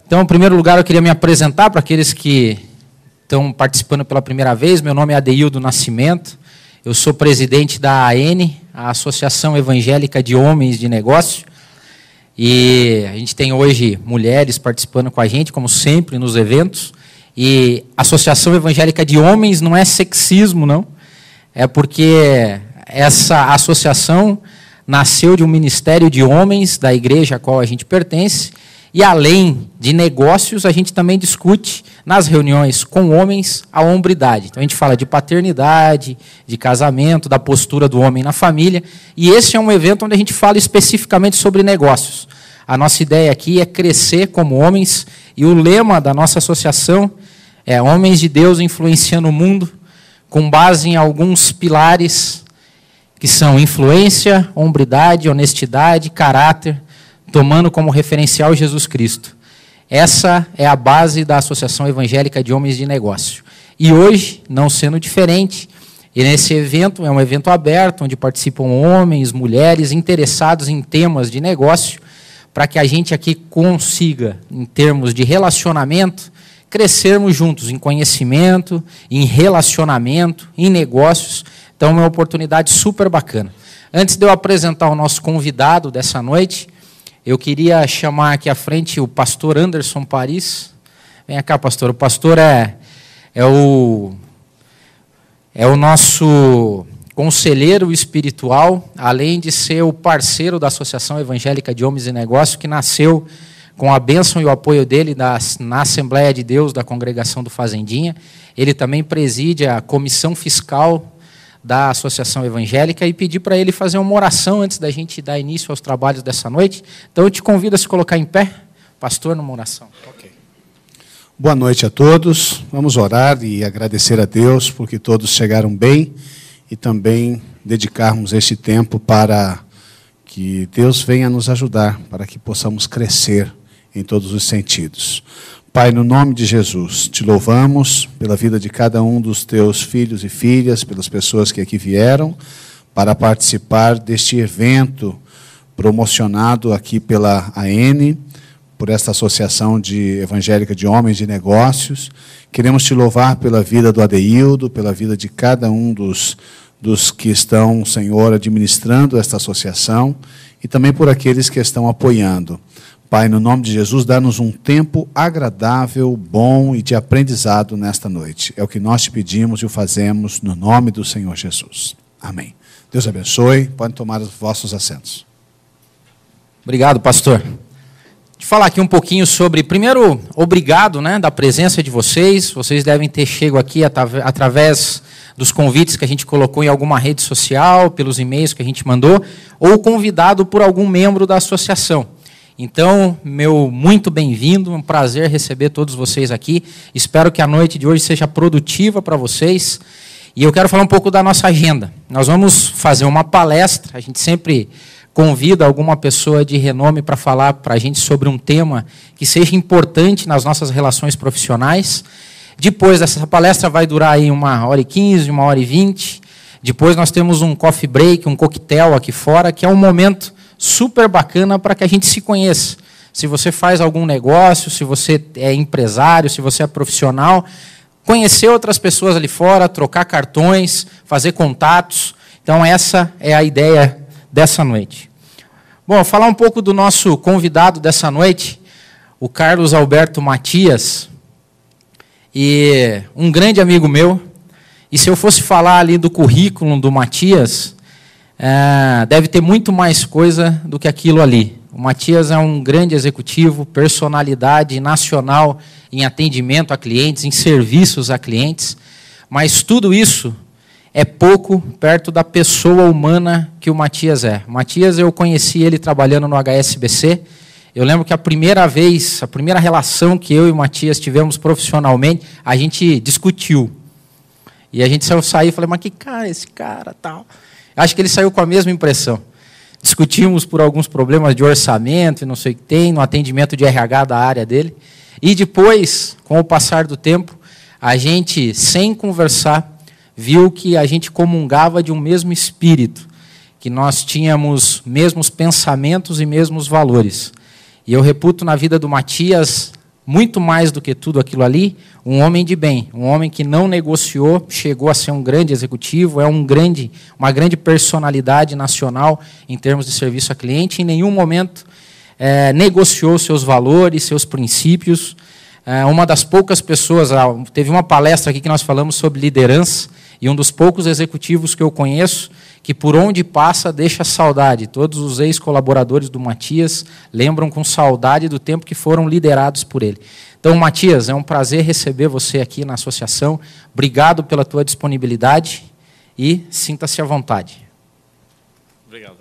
Então, em primeiro lugar, eu queria me apresentar para aqueles que estão participando pela primeira vez. Meu nome é Adeildo Nascimento, eu sou presidente da AN, a Associação Evangélica de Homens de Negócio, e a gente tem hoje mulheres participando com a gente, como sempre, nos eventos. E Associação Evangélica de Homens não é sexismo, não, é porque essa associação nasceu de um ministério de homens da igreja a qual a gente pertence. E além de negócios, a gente também discute nas reuniões com homens a hombridade. Então a gente fala de paternidade, de casamento, da postura do homem na família. E esse é um evento onde a gente fala especificamente sobre negócios. A nossa ideia aqui é crescer como homens. E o lema da nossa associação é Homens de Deus influenciando o mundo, com base em alguns pilares que são influência, hombridade, honestidade, caráter, tomando como referencial Jesus Cristo. Essa é a base da Associação Evangélica de Homens de Negócio. E hoje, não sendo diferente, e nesse evento, é um evento aberto, onde participam homens, mulheres interessados em temas de negócio, para que a gente aqui consiga, em termos de relacionamento, crescermos juntos em conhecimento, em relacionamento, em negócios. Então, é uma oportunidade super bacana. Antes de eu apresentar o nosso convidado dessa noite, eu queria chamar aqui à frente o pastor Anderson Paris. Vem cá, pastor. O pastor é o nosso conselheiro espiritual, além de ser o parceiro da Associação Evangélica de Homens e Negócios, que nasceu com a bênção e o apoio dele na Assembleia de Deus da Congregação do Fazendinha. Ele também preside a comissão fiscal da Associação Evangélica, e pedi para ele fazer uma oração antes da gente dar início aos trabalhos dessa noite. Então eu te convido a se colocar em pé, pastor, numa oração. Okay. Boa noite a todos. Vamos orar e agradecer a Deus porque todos chegaram bem e também dedicarmos este tempo para que Deus venha nos ajudar, para que possamos crescer em todos os sentidos. Pai, no nome de Jesus, te louvamos pela vida de cada um dos teus filhos e filhas, pelas pessoas que aqui vieram para participar deste evento promocionado aqui pela AN, por esta Associação Evangélica de Homens de Negócios. Queremos te louvar pela vida do Adeildo, pela vida de cada um dos que estão, Senhor, administrando esta associação e também por aqueles que estão apoiando. Pai, no nome de Jesus, dá-nos um tempo agradável, bom e de aprendizado nesta noite. É o que nós te pedimos e o fazemos no nome do Senhor Jesus. Amém. Deus abençoe. Podem tomar os vossos assentos. Obrigado, pastor. Deixa eu falar aqui um pouquinho sobre, primeiro, obrigado, da presença de vocês. Vocês devem ter chegado aqui através dos convites que a gente colocou em alguma rede social, pelos e-mails que a gente mandou, ou convidado por algum membro da associação. Então, meu muito bem-vindo, um prazer receber todos vocês aqui. Espero que a noite de hoje seja produtiva para vocês. E eu quero falar um pouco da nossa agenda. Nós vamos fazer uma palestra, a gente sempre convida alguma pessoa de renome para falar para a gente sobre um tema que seja importante nas nossas relações profissionais. Depois, essa palestra vai durar aí 1h15, 1h20. Depois nós temos um coffee break, um coquetel aqui fora, que é um momento super bacana para que a gente se conheça. Se você faz algum negócio, se você é empresário, se você é profissional, conhecer outras pessoas ali fora, trocar cartões, fazer contatos. Então essa é a ideia dessa noite. Bom, falar um pouco do nosso convidado dessa noite, o Carlos Alberto Matias, e um grande amigo meu. E se eu fosse falar ali do currículo do Matias, deve ter muito mais coisa do que aquilo ali. O Matias é um grande executivo, personalidade nacional em atendimento a clientes, em serviços a clientes, mas tudo isso é pouco perto da pessoa humana que o Matias é. O Matias, eu conheci ele trabalhando no HSBC. Eu lembro que a primeira relação que eu e o Matias tivemos profissionalmente, a gente discutiu. E a gente saiu e falou, mas que cara é esse cara, tal. Acho que ele saiu com a mesma impressão. Discutimos por alguns problemas de orçamento e não sei o que tem, no atendimento de RH da área dele. E depois, com o passar do tempo, a gente, sem conversar, viu que a gente comungava de um mesmo espírito, que nós tínhamos mesmos pensamentos e mesmos valores. E eu reputo na vida do Matias muito mais do que tudo aquilo ali, um homem de bem, um homem que não negociou, chegou a ser um grande executivo, é uma grande personalidade nacional em termos de serviço a cliente, em nenhum momento negociou seus valores, seus princípios. Uma das poucas pessoas, teve uma palestra aqui que nós falamos sobre liderança, e um dos poucos executivos que eu conheço, que por onde passa deixa saudade. Todos os ex-colaboradores do Matias lembram com saudade do tempo que foram liderados por ele. Então, Matias, é um prazer receber você aqui na associação. Obrigado pela tua disponibilidade e sinta-se à vontade. Obrigado.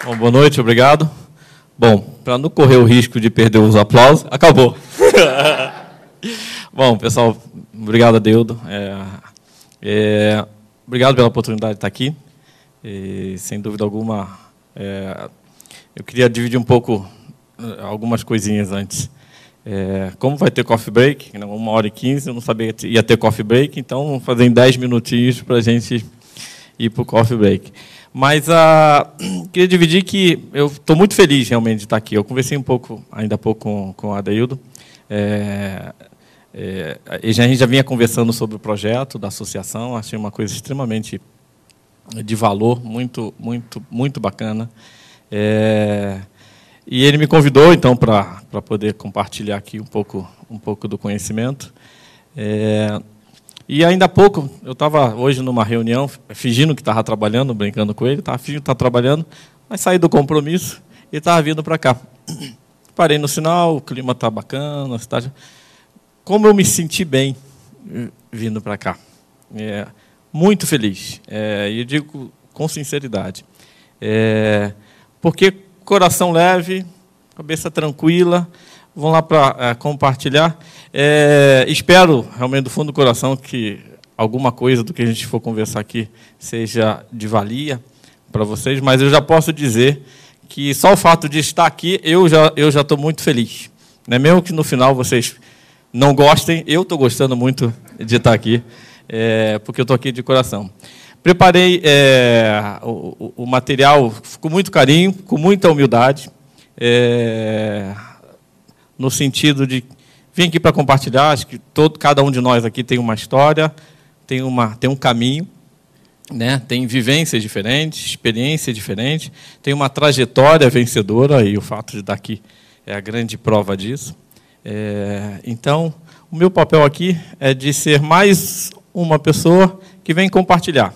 Bom, boa noite, obrigado. Bom, para não correr o risco de perder os aplausos, acabou. Bom, pessoal, obrigado a Deudo. Obrigado pela oportunidade de estar aqui. Sem dúvida alguma, eu queria dividir um pouco algumas coisinhas antes. Como vai ter coffee break, 1h15, eu não sabia que ia ter coffee break, então vamos fazer em 10 minutinhos para a gente ir para o coffee break. Mas queria dividir que eu estou muito feliz realmente de estar aqui. Eu conversei ainda há pouco com a Adeildo. A gente já vinha conversando sobre o projeto da associação, achei uma coisa extremamente de valor, muito, muito, muito bacana. E ele me convidou, então, para poder compartilhar aqui um pouco do conhecimento. E ainda há pouco, eu estava hoje numa reunião, fingindo que estava trabalhando, brincando com ele, estava fingindo que estava trabalhando, mas saí do compromisso e estava vindo para cá. Parei no sinal, o clima está bacana, a cidade... Como eu me senti bem vindo para cá. Muito feliz. E eu digo com sinceridade. Porque coração leve, cabeça tranquila, vão lá para compartilhar. Espero, realmente, do fundo do coração, que alguma coisa do que a gente for conversar aqui seja de valia para vocês, mas eu já posso dizer que só o fato de estar aqui, eu já estou muito feliz. Mesmo que no final vocês não gostem, eu estou gostando muito de estar aqui, porque eu estou aqui de coração. Preparei o material com muito carinho, com muita humildade, no sentido de vim aqui para compartilhar. Acho que cada um de nós aqui tem uma história, tem um caminho, né? Tem vivências diferentes, experiências diferentes, tem uma trajetória vencedora, e o fato de estar aqui é a grande prova disso. Então, o meu papel aqui é de ser mais uma pessoa que vem compartilhar.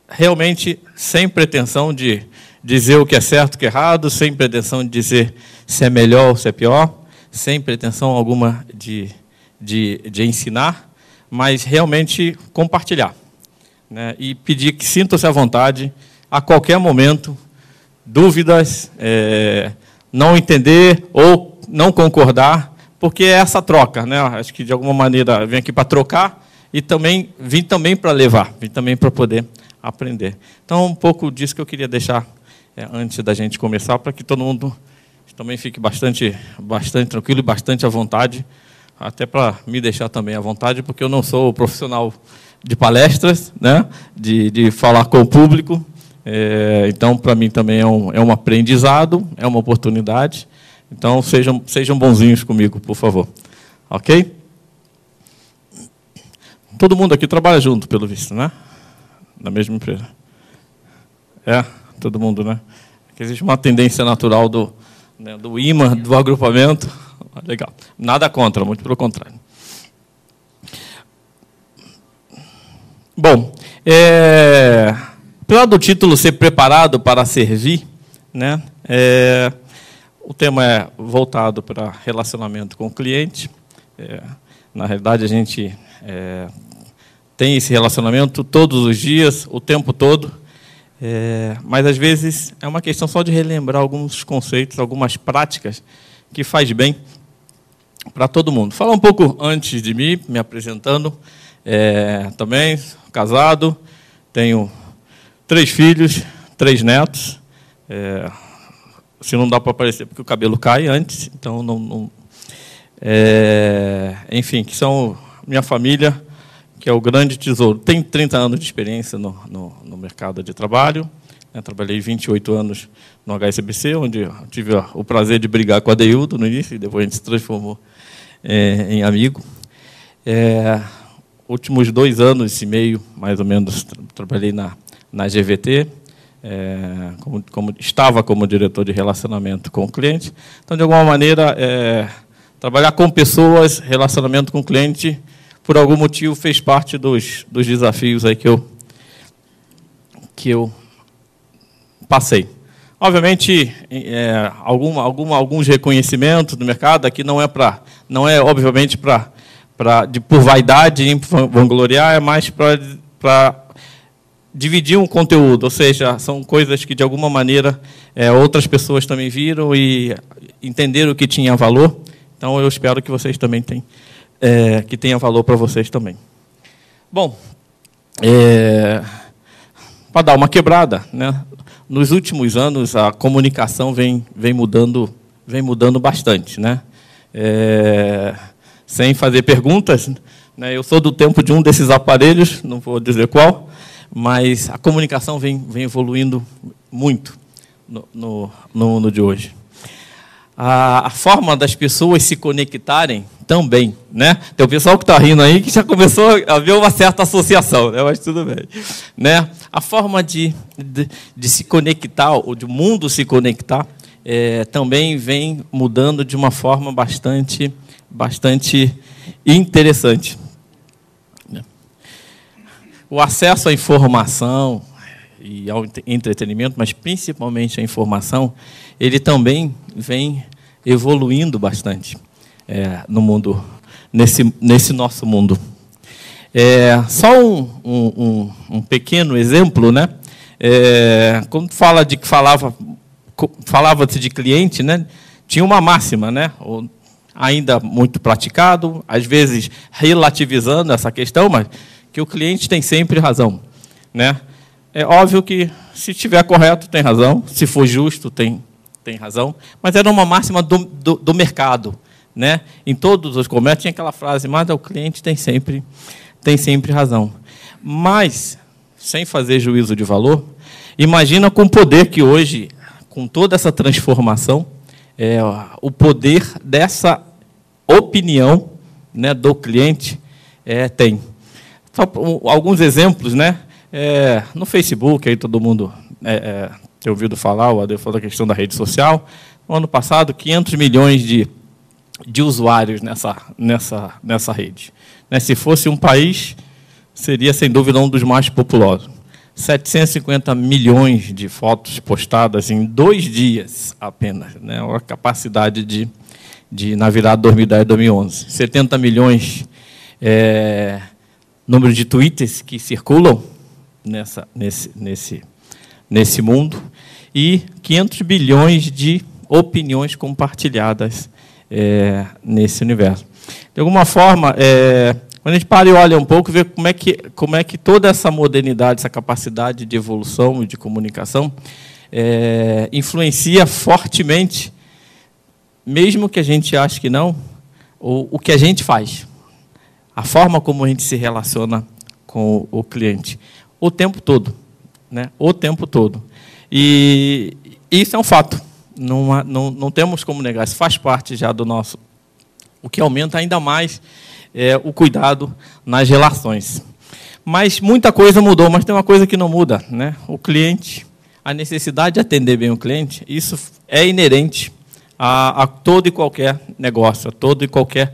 Realmente, sem pretensão de dizer o que é certo e o que é errado, sem pretensão de dizer se é melhor ou se é pior, sem pretensão alguma de ensinar, mas realmente compartilhar, né? E pedir que sintam-se à vontade, a qualquer momento, dúvidas, não entender ou não concordar, porque é essa troca, né? Acho que, de alguma maneira, vim aqui para trocar e também vim também para levar, vim também para poder aprender. Então, um pouco disso que eu queria deixar antes da gente começar, para que todo mundo também fique bastante tranquilo e bastante à vontade, até para me deixar também à vontade, porque eu não sou profissional de palestras, né? de falar com o público. Então, para mim também é um aprendizado, é uma oportunidade. Então, sejam bonzinhos comigo, por favor. Ok? Todo mundo aqui trabalha junto, pelo visto, né? Na mesma empresa. Todo mundo, né? Porque existe uma tendência natural do imã, do agrupamento. Legal. Nada contra, muito pelo contrário. Bom, apesar do título ser preparado para servir, né? O tema é voltado para relacionamento com o cliente. Na realidade, a gente tem esse relacionamento todos os dias, o tempo todo, mas, às vezes, é uma questão só de relembrar alguns conceitos, algumas práticas que faz bem para todo mundo. Falar um pouco antes de mim, me apresentando. Também casado, tenho 3 filhos, 3 netos. Se não dá para aparecer porque o cabelo cai antes, então não. Enfim, que são minha família, que é o grande tesouro. Tem 30 anos de experiência no mercado de trabalho, Trabalhei 28 anos no HSBC, onde eu tive o prazer de brigar com a Adeildo no início, e depois a gente se transformou em amigo. Últimos 2 anos e meio, mais ou menos, trabalhei na GVT, estava como diretor de relacionamento com o cliente. Então, de alguma maneira, trabalhar com pessoas, relacionamento com o cliente, por algum motivo, fez parte dos desafios aí que eu passei. Obviamente, alguns reconhecimentos do mercado, aqui não é obviamente por vaidade e vangloriar, é mais para dividir um conteúdo, ou seja, são coisas que de alguma maneira outras pessoas também viram e entenderam que tinha valor. Então eu espero que vocês também que tenha valor para vocês também. Bom, para dar uma quebrada, né? Nos últimos anos a comunicação vem mudando bastante, né? Sem fazer perguntas, né? Eu sou do tempo de um desses aparelhos, não vou dizer qual, mas a comunicação vem evoluindo muito no mundo de hoje. A forma das pessoas se conectarem também, né? Tem o pessoal que está rindo aí que já começou a ver uma certa associação, né? Mas tudo bem, né? A forma de se conectar, ou de o mundo se conectar, também vem mudando de uma forma bastante interessante. O acesso à informação e ao entretenimento, mas principalmente a informação, ele também vem evoluindo bastante no mundo, nesse nosso mundo. Só um pequeno exemplo, né? Quando falava-se de cliente, né? Tinha uma máxima, né? Ainda muito praticado, às vezes relativizando essa questão, mas que o cliente tem sempre razão, né? É óbvio que, se estiver correto, tem razão. Se for justo, tem razão. Mas era uma máxima do mercado, né? Em todos os comércios tinha aquela frase, mas o cliente tem sempre razão. Mas, sem fazer juízo de valor, imagina com o poder que hoje, com toda essa transformação, o poder dessa opinião, né, do cliente tem. Só alguns exemplos, né? No Facebook, aí todo mundo tem ouvido falar, o Ade falou da questão da rede social. No ano passado, 500 milhões de usuários nessa rede. Né? Se fosse um país, seria, sem dúvida, um dos mais populosos. 750 milhões de fotos postadas em 2 dias apenas. Né? A capacidade na virada de 2010 e 2011. 70 milhões número de tweets que circulam nesse mundo, e 500 bilhões de opiniões compartilhadas nesse universo. De alguma forma, quando a gente para e olha um pouco, vê como é que toda essa modernidade, essa capacidade de evolução e de comunicação influencia fortemente, mesmo que a gente ache que não, o que a gente faz, a forma como a gente se relaciona com o cliente, o tempo todo, né? O tempo todo. E isso é um fato. Não temos como negar. Isso faz parte já do nosso. O que aumenta ainda mais o cuidado nas relações. Mas muita coisa mudou, mas tem uma coisa que não muda, né? O cliente, a necessidade de atender bem o cliente, isso é inerente a todo e qualquer negócio, a todo e qualquer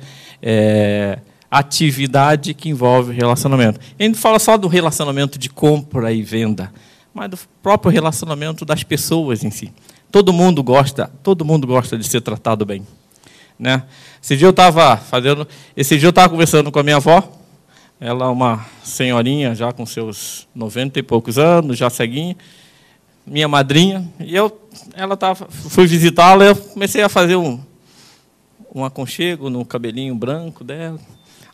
atividade que envolve relacionamento. A gente fala só do relacionamento de compra e venda, mas do próprio relacionamento das pessoas em si. Todo mundo gosta de ser tratado bem, né? Esse dia eu estava conversando com a minha avó. Ela é uma senhorinha já com seus 90 e poucos anos, já ceguinha, minha madrinha, e fui visitá-la, e eu comecei a fazer um aconchego no cabelinho branco dela.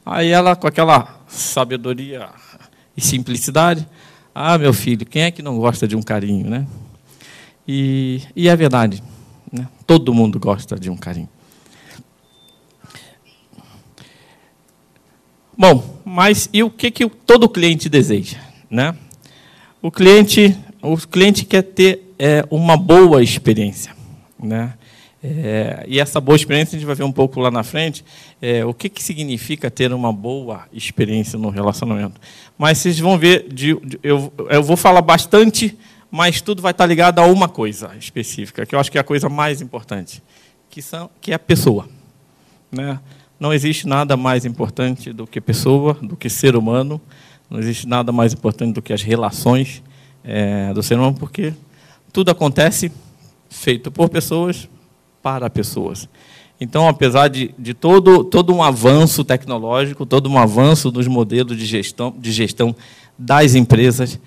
Aí ela, com aquela sabedoria e simplicidade, meu filho, quem é que não gosta de um carinho, né? E é verdade, né? Todo mundo gosta de um carinho. Bom, mas e o que todo cliente deseja, né? O cliente O cliente quer ter uma boa experiência, né? E essa boa experiência a gente vai ver um pouco lá na frente, o que significa ter uma boa experiência no relacionamento. Mas vocês vão ver, eu vou falar bastante, mas tudo vai estar ligado a uma coisa específica, que eu acho que é a coisa mais importante, que é a pessoa, né? Não existe nada mais importante do que pessoa, do que ser humano, não existe nada mais importante do que as relações do ser humano, porque tudo acontece feito por pessoas, para pessoas. Então, apesar de todo um avanço tecnológico, todo um avanço dos modelos de gestão das empresas,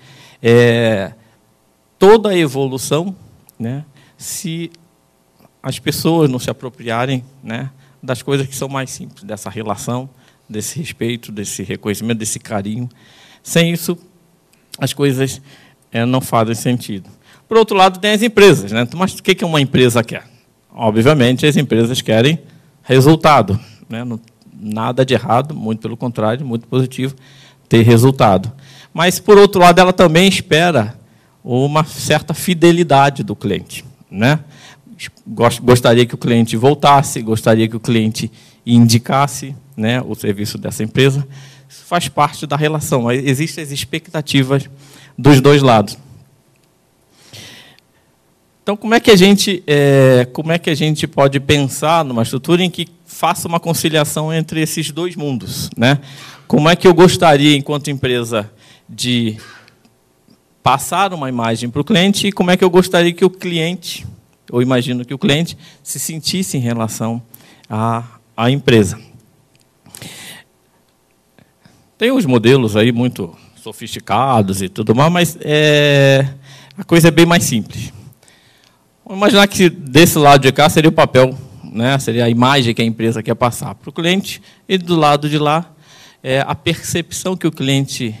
toda a evolução, né, se as pessoas não se apropriarem, né, das coisas que são mais simples, dessa relação, desse respeito, desse reconhecimento, desse carinho. Sem isso, as coisas não fazem sentido. Por outro lado, tem as empresas, né? Mas o que uma empresa quer? Obviamente, as empresas querem resultado, né? Nada de errado, muito pelo contrário, muito positivo ter resultado. Mas, por outro lado, ela também espera uma certa fidelidade do cliente, né? Gostaria que o cliente voltasse, gostaria que o cliente indicasse, né, o serviço dessa empresa. Isso faz parte da relação. Existem as expectativas dos dois lados. Então, como é que a gente pode pensar numa estrutura em que faça uma conciliação entre esses dois mundos, né? Como é que eu gostaria, enquanto empresa, de passar uma imagem para o cliente e como é que eu gostaria que o cliente, eu imagino que o cliente, se sentisse em relação à empresa. Tem uns modelos aí muito sofisticados e tudo mais, mas a coisa é bem mais simples. Vamos imaginar que desse lado de cá seria o papel, né? Seria a imagem que a empresa quer passar para o cliente, e do lado de lá a percepção que o cliente,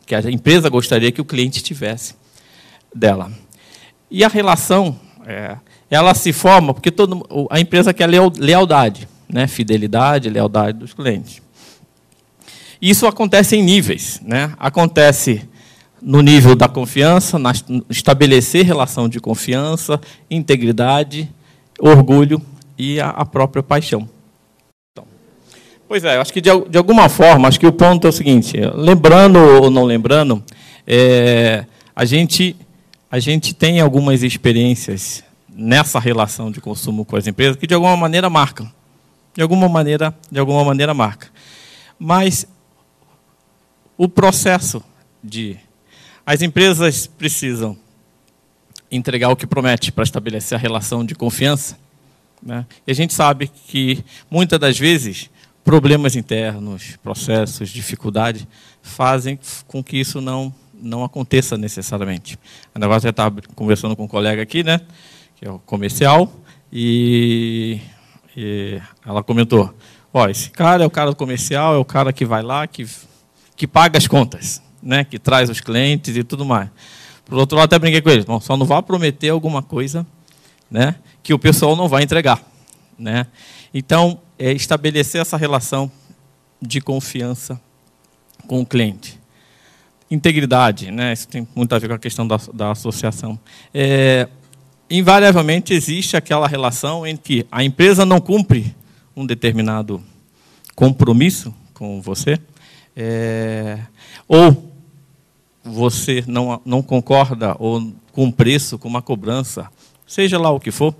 que a empresa gostaria que o cliente tivesse dela. E a relação, ela se forma porque a empresa quer lealdade, né? Fidelidade, lealdade dos clientes. Isso acontece em níveis, né? Acontece no nível da confiança, estabelecer relação de confiança, integridade, orgulho e a própria paixão. Então, pois eu acho que de alguma forma, acho que o ponto é o seguinte, lembrando ou não lembrando, a gente tem algumas experiências nessa relação de consumo com as empresas que de alguma maneira marcam. De alguma maneira marca. Mas o processo as empresas precisam entregar o que promete para estabelecer a relação de confiança, né? E a gente sabe que, muitas das vezes, problemas internos, processos, dificuldade, fazem com que isso não aconteça necessariamente. A negócio já estava conversando com um colega aqui, né, que é o comercial, e ela comentou, esse cara é o cara do comercial, é o cara que vai lá, que paga as contas, né, que traz os clientes e tudo mais. Por outro lado, até brinquei com eles, só não vá prometer alguma coisa, né, que o pessoal não vai entregar, né? Então, estabelecer essa relação de confiança com o cliente. Integridade, né, isso tem muito a ver com a questão da associação. Invariavelmente existe aquela relação em que a empresa não cumpre um determinado compromisso com você, ou você não concorda ou com o preço, com uma cobrança, seja lá o que for,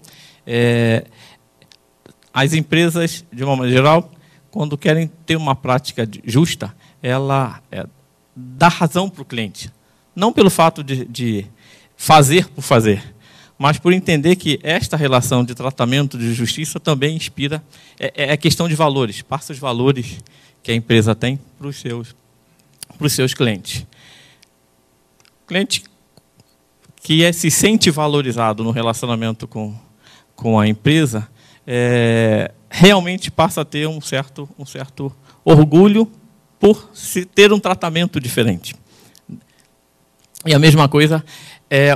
as empresas, de uma maneira geral, quando querem ter uma prática justa, ela dá razão para o cliente. Não pelo fato de fazer por fazer, mas por entender que esta relação de tratamento de justiça também inspira, é questão de valores, passa os valores que a empresa tem para os seus clientes. O cliente que se sente valorizado no relacionamento com a empresa, realmente passa a ter um certo orgulho por se ter um tratamento diferente. E a mesma coisa,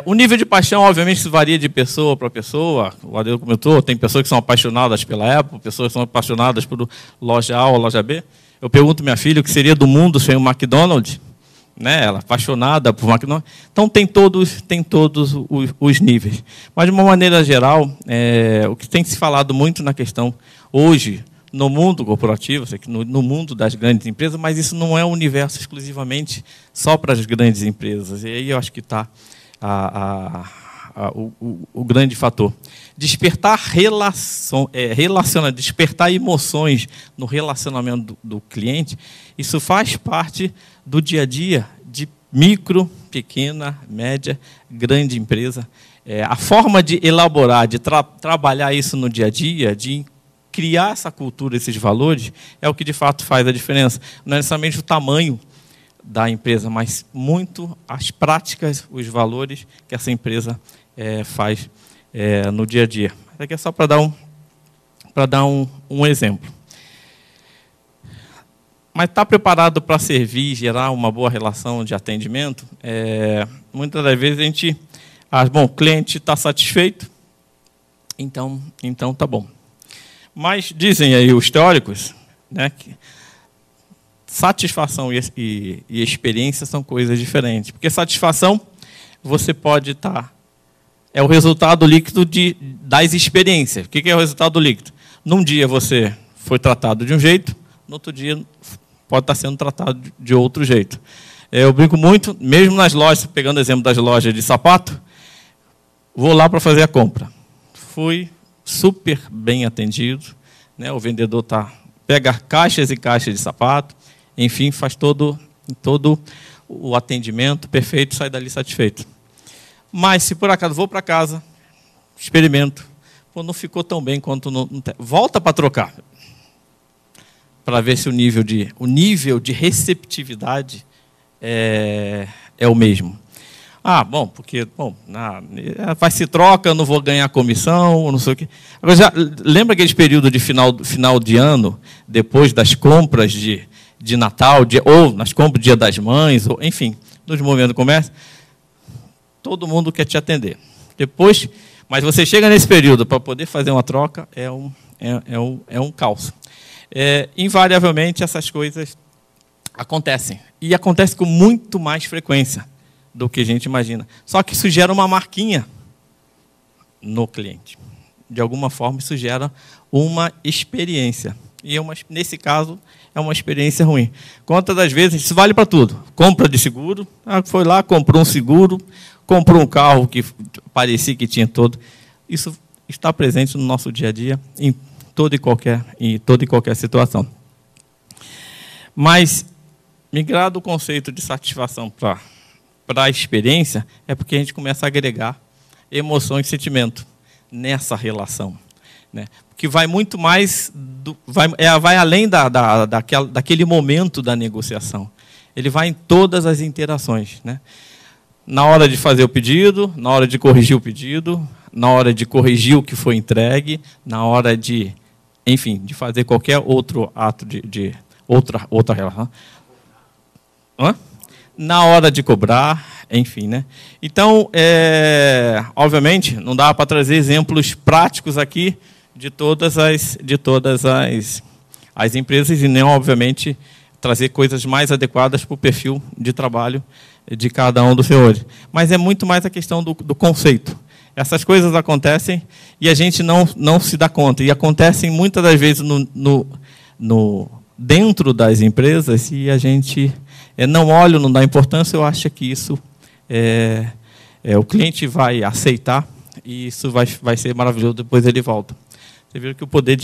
o nível de paixão, obviamente, isso varia de pessoa para pessoa. O Adel comentou, tem pessoas que são apaixonadas pela Apple, pessoas que são apaixonadas por loja A ou loja B. Eu pergunto à minha filha o que seria do mundo sem o McDonald's, né? Ela é apaixonada por máquina. Então, tem todos os níveis. Mas, de uma maneira geral, o que tem se falado muito na questão hoje, no mundo corporativo, no mundo das grandes empresas, mas isso não é um universo exclusivamente só para as grandes empresas. E aí eu acho que está o grande fator. Despertar despertar emoções no relacionamento do cliente, isso faz parte do dia a dia de micro, pequena, média, grande empresa. A forma de elaborar, de trabalhar isso no dia a dia, de criar essa cultura, esses valores, é o que de fato faz a diferença. Não é necessariamente o tamanho da empresa, mas muito as práticas, os valores que essa empresa faz no dia a dia. Isso aqui é só para dar um exemplo. Mas está preparado para servir, gerar uma boa relação de atendimento? Muitas das vezes a gente bom, o cliente está satisfeito, então tá bom. Mas dizem aí os teóricos, né, que satisfação e experiência são coisas diferentes. Porque satisfação, você pode estar... É o resultado líquido das experiências. O que é o resultado líquido? Num dia você foi tratado de um jeito, no outro dia pode estar sendo tratado de outro jeito. Eu brinco muito, mesmo nas lojas, pegando o exemplo das lojas de sapato, vou lá para fazer a compra. Fui super bem atendido, né? O vendedor pega caixas e caixas de sapato, enfim, faz todo o atendimento perfeito, sai dali satisfeito. Mas se por acaso vou para casa, experimento, não ficou tão bem quanto volta para trocar, para ver se o nível de receptividade é o mesmo. Porque vai se troca, eu não vou ganhar comissão, não sei o quê. Agora, lembra aquele período de final de ano, depois das compras de Natal, ou nas compras do Dia das Mães, ou, enfim, nos momentos do comércio? Todo mundo quer te atender. Depois, mas você chega nesse período para poder fazer uma troca, é um caos. Invariavelmente, essas coisas acontecem. E acontece com muito mais frequência do que a gente imagina. Só que isso gera uma marquinha no cliente. De alguma forma, isso gera uma experiência. E, nesse caso, é uma experiência ruim. Quantas das vezes, isso vale para tudo. Compra de seguro, foi lá, comprou um seguro, comprou um carro que parecia que tinha todo. Isso está presente no nosso dia a dia, em toda e qualquer situação. Mas, migrar do conceito de satisfação para a experiência, é porque a gente começa a agregar emoção e sentimento nessa relação, né? Que vai muito mais, vai além daquele momento da negociação. Ele vai em todas as interações, né? Na hora de fazer o pedido, na hora de corrigir o pedido, na hora de corrigir o que foi entregue, na hora de, enfim, de fazer qualquer outro ato de outra relação. Na hora de cobrar, enfim, né? Então, obviamente, não dá para trazer exemplos práticos aqui de todas as empresas e nem, obviamente, trazer coisas mais adequadas para o perfil de trabalho de cada um dos senhores. Mas é muito mais a questão do conceito. Essas coisas acontecem e a gente não se dá conta. E acontecem muitas das vezes dentro das empresas e a gente não olha, não dá importância. Eu acho que isso o cliente vai aceitar e isso vai ser maravilhoso, depois ele volta. Você viu que o poder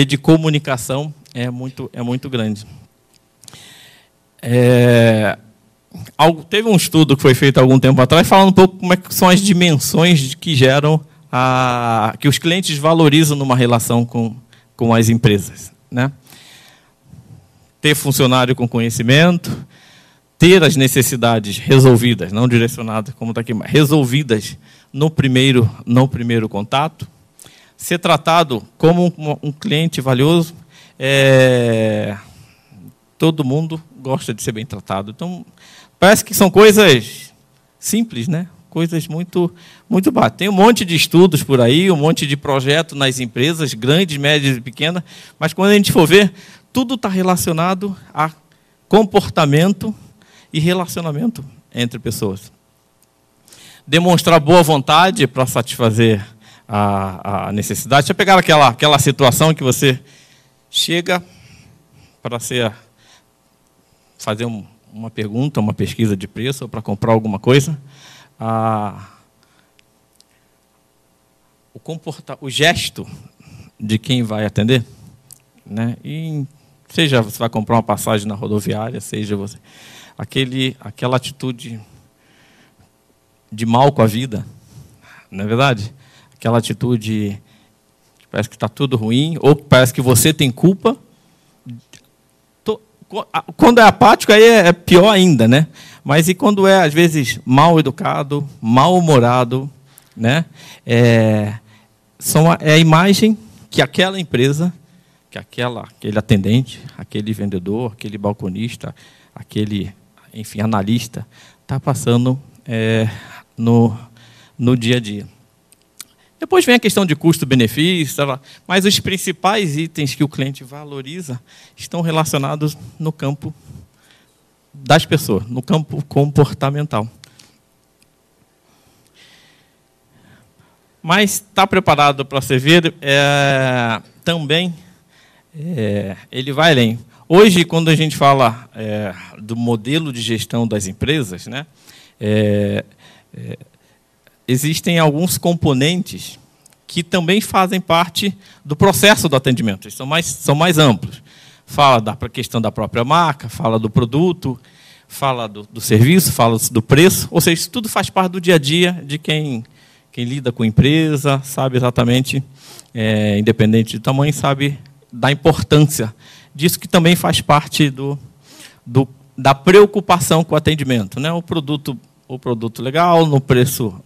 de comunicação é muito grande. Teve um estudo que foi feito há algum tempo atrás, falando um pouco como é que são as dimensões que geram, que os clientes valorizam numa relação com as empresas, né? Ter funcionário com conhecimento, ter as necessidades resolvidas, não direcionadas, como está aqui, mas resolvidas no primeiro contato, ser tratado como um cliente valioso. Todo mundo gosta de ser bem tratado. Então, parece que são coisas simples, né? Coisas muito básicas. Tem um monte de estudos por aí, um monte de projetos nas empresas, grandes, médias e pequenas, mas quando a gente for ver, tudo está relacionado a comportamento e relacionamento entre pessoas. Demonstrar boa vontade para satisfazer a necessidade. Deixa eu pegar aquela situação que você chega para fazer uma pergunta, uma pesquisa de preço, ou para comprar alguma coisa. O gesto de quem vai atender, né? E seja você vai comprar uma passagem na rodoviária, seja você aquela atitude de mal com a vida, não é verdade? Aquela atitude que parece que está tudo ruim, ou que parece que você tem culpa. Quando é apático, aí é pior ainda, né? Mas e quando é, às vezes, mal educado, mal-humorado, né? É a imagem que aquela empresa, que aquele atendente, aquele vendedor, aquele balconista, aquele, enfim, analista, está passando no dia a dia. Depois vem a questão de custo-benefício, mas os principais itens que o cliente valoriza estão relacionados no campo das pessoas, no campo comportamental. Mas está preparado para servir também, ele vai além. Hoje, quando a gente fala do modelo de gestão das empresas, né, existem alguns componentes que também fazem parte do processo do atendimento. Eles são mais amplos. Fala da questão da própria marca, fala do produto, fala do serviço, fala do preço. Ou seja, isso tudo faz parte do dia a dia de quem lida com a empresa, sabe exatamente, independente do tamanho, sabe da importância disso, que também faz parte da preocupação com o atendimento, né? O produto legal, no preço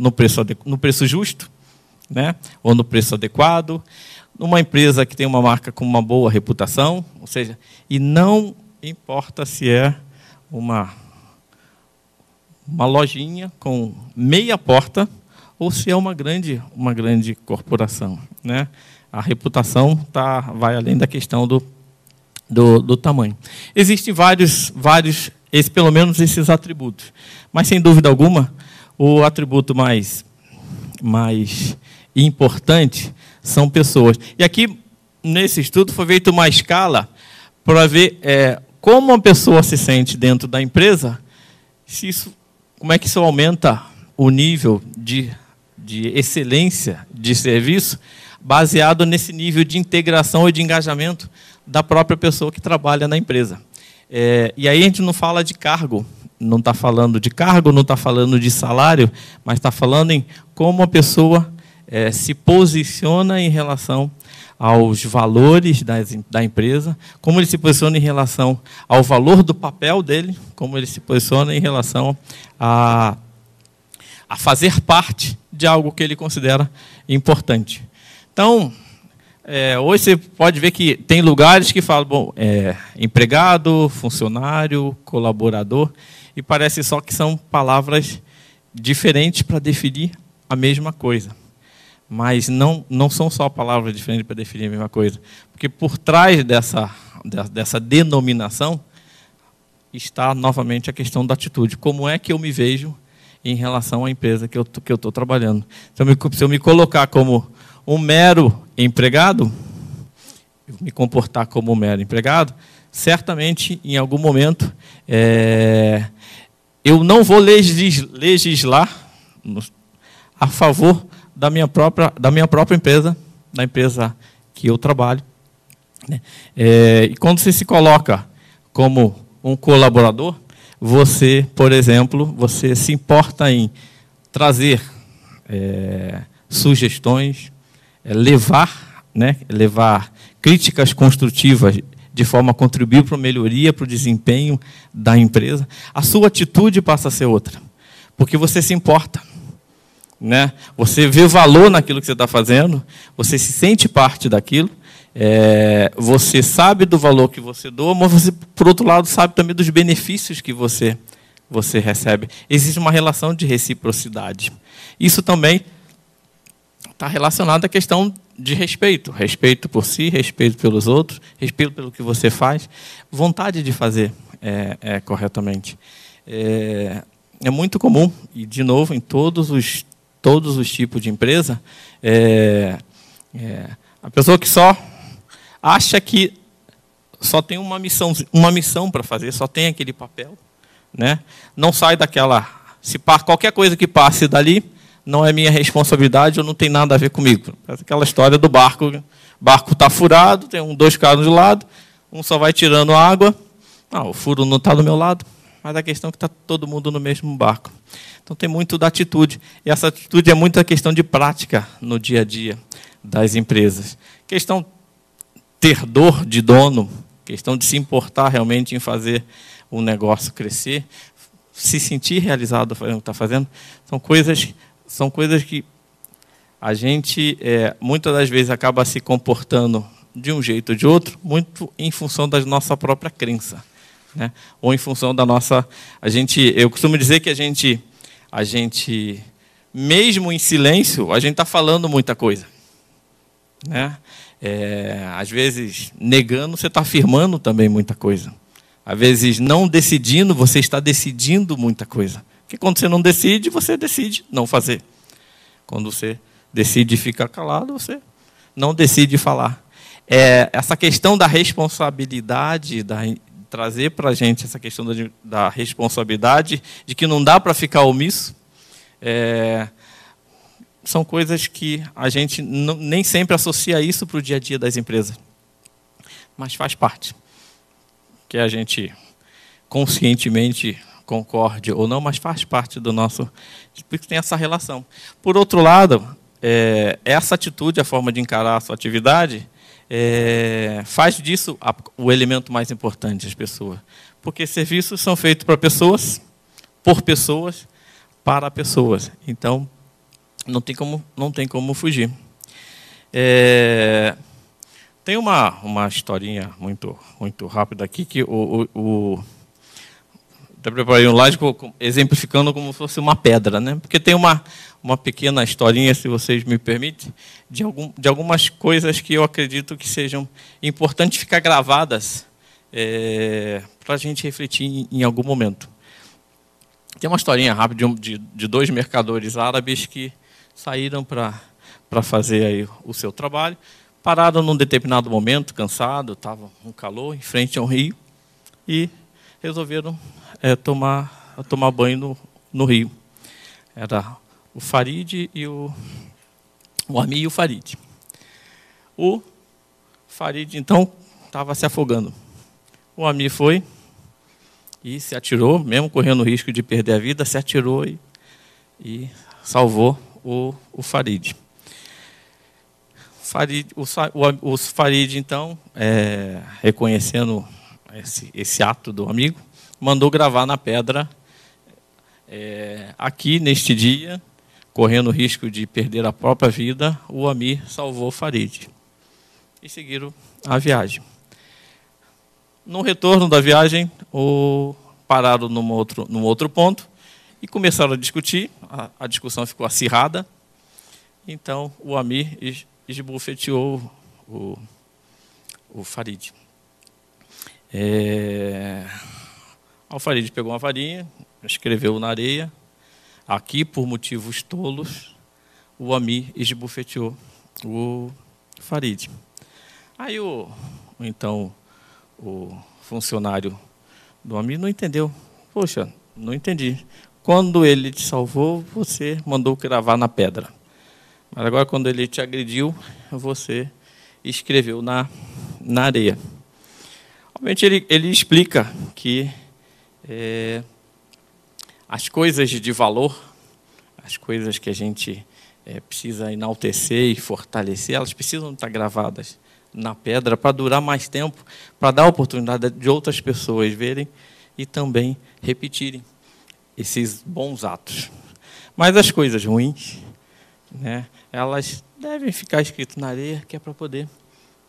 justo, né? Ou no preço adequado, numa empresa que tem uma marca com uma boa reputação, ou seja, e não importa se é uma lojinha com meia porta ou se é uma grande corporação, né? A reputação vai além da questão do tamanho. Existem vários pelo menos esses atributos. Mas, sem dúvida alguma, o atributo mais importante são pessoas. E aqui, nesse estudo, foi feita uma escala para ver como uma pessoa se sente dentro da empresa, como é que isso aumenta o nível de excelência de serviço, baseado nesse nível de integração e de engajamento da própria pessoa que trabalha na empresa. E aí a gente não fala de cargo, não está falando de cargo, não está falando de salário, mas está falando em como a pessoa se posiciona em relação aos valores da empresa, como ele se posiciona em relação ao valor do papel dele, como ele se posiciona em relação a fazer parte de algo que ele considera importante. Então, hoje você pode ver que tem lugares que falam empregado, funcionário, colaborador, e parece só que são palavras diferentes para definir a mesma coisa. Mas não são só palavras diferentes para definir a mesma coisa. Porque por trás dessa denominação está novamente a questão da atitude. Como é que eu me vejo em relação à empresa que eu estou trabalhando? Se eu me colocar como um mero empregado, me comportar como um mero empregado, certamente, em algum momento, eu não vou legislar a favor da minha própria empresa, da empresa que eu trabalho. E quando você se coloca como um colaborador, você, por exemplo, você se importa em trazer sugestões, levar críticas construtivas de forma a contribuir para a melhoria, para o desempenho da empresa. A sua atitude passa a ser outra, porque você se importa, né? Você vê valor naquilo que você está fazendo, você se sente parte daquilo, você sabe do valor que você doa, mas você, por outro lado, sabe também dos benefícios que você recebe. Existe uma relação de reciprocidade. Isso também está relacionado à questão de respeito. Respeito por si, respeito pelos outros, respeito pelo que você faz, vontade de fazer corretamente. É muito comum, e, de novo, em todos os tipos de empresa, a pessoa que só acha que só tem uma missão para fazer, só tem aquele papel, né? Não sai daquela... qualquer coisa que passe dali, não é minha responsabilidade, ou não tem nada a ver comigo. Aquela história do barco. O barco está furado, tem 2 caras de lado, um só vai tirando água. O furo não está do meu lado, mas a questão é que está todo mundo no mesmo barco. Então tem muito da atitude. E essa atitude é muito a questão de prática no dia a dia das empresas. Questão ter dor de dono, questão de se importar realmente em fazer o negócio crescer, se sentir realizado fazendo o que está fazendo, são coisas que a gente, muitas das vezes, acaba se comportando de um jeito ou de outro, muito em função da nossa própria crença, né? Ou em função da nossa... eu costumo dizer que a gente, mesmo em silêncio, a gente está falando muita coisa, né? Às vezes, negando, você está afirmando também muita coisa. Às vezes, não decidindo, você está decidindo muita coisa. Porque quando você não decide, você decide não fazer. Quando você decide ficar calado, você não decide falar. Essa questão da responsabilidade, trazer para a gente essa questão da responsabilidade, de que não dá para ficar omisso, são coisas que a gente nem sempre associa isso para o dia a dia das empresas. Mas faz parte. Que a gente conscientemente concorde ou não, mas faz parte do nosso... Porque tem essa relação. Por outro lado, essa atitude, a forma de encarar a sua atividade, faz disso o elemento mais importante das pessoas. Porque serviços são feitos para pessoas, por pessoas, para pessoas. Então, não tem como fugir. Tem uma historinha muito rápida aqui, que eu preparei um slide exemplificando como se fosse uma pedra, né? Porque tem uma pequena historinha, se vocês me permitem, de algumas coisas que eu acredito que sejam importantes ficar gravadas para a gente refletir em algum momento. Tem uma historinha rápida de 2 mercadores árabes que saíram para fazer aí o seu trabalho, pararam num determinado momento, cansado, estava um calor, em frente a um rio, e resolveram tomar banho no rio. Era o Farid e o Ami e o Farid. O Farid, então, estava se afogando. O Ami foi e se atirou, mesmo correndo o risco de perder a vida, se atirou e salvou o Farid. O Farid, então, reconhecendo esse ato do amigo, mandou gravar na pedra, aqui neste dia, correndo o risco de perder a própria vida, o Ami salvou o Farid. E seguiram a viagem. No retorno da viagem, pararam num outro ponto e começaram a discutir. A discussão ficou acirrada. Então, o Ami esbofeteou o Farid. O Farid pegou uma varinha, escreveu na areia: aqui, por motivos tolos, o Ami esbofeteou o Farid. Aí então o funcionário do Ami não entendeu. Poxa, não entendi. Quando ele te salvou, você mandou cravar na pedra. Mas agora, quando ele te agrediu, você escreveu na areia. Obviamente, ele explica que as coisas de valor, as coisas que a gente precisa enaltecer e fortalecer, elas precisam estar gravadas na pedra para durar mais tempo, para dar a oportunidade de outras pessoas verem e também repetirem esses bons atos. Mas as coisas ruins, né, elas devem ficar escritas na areia, que é para poder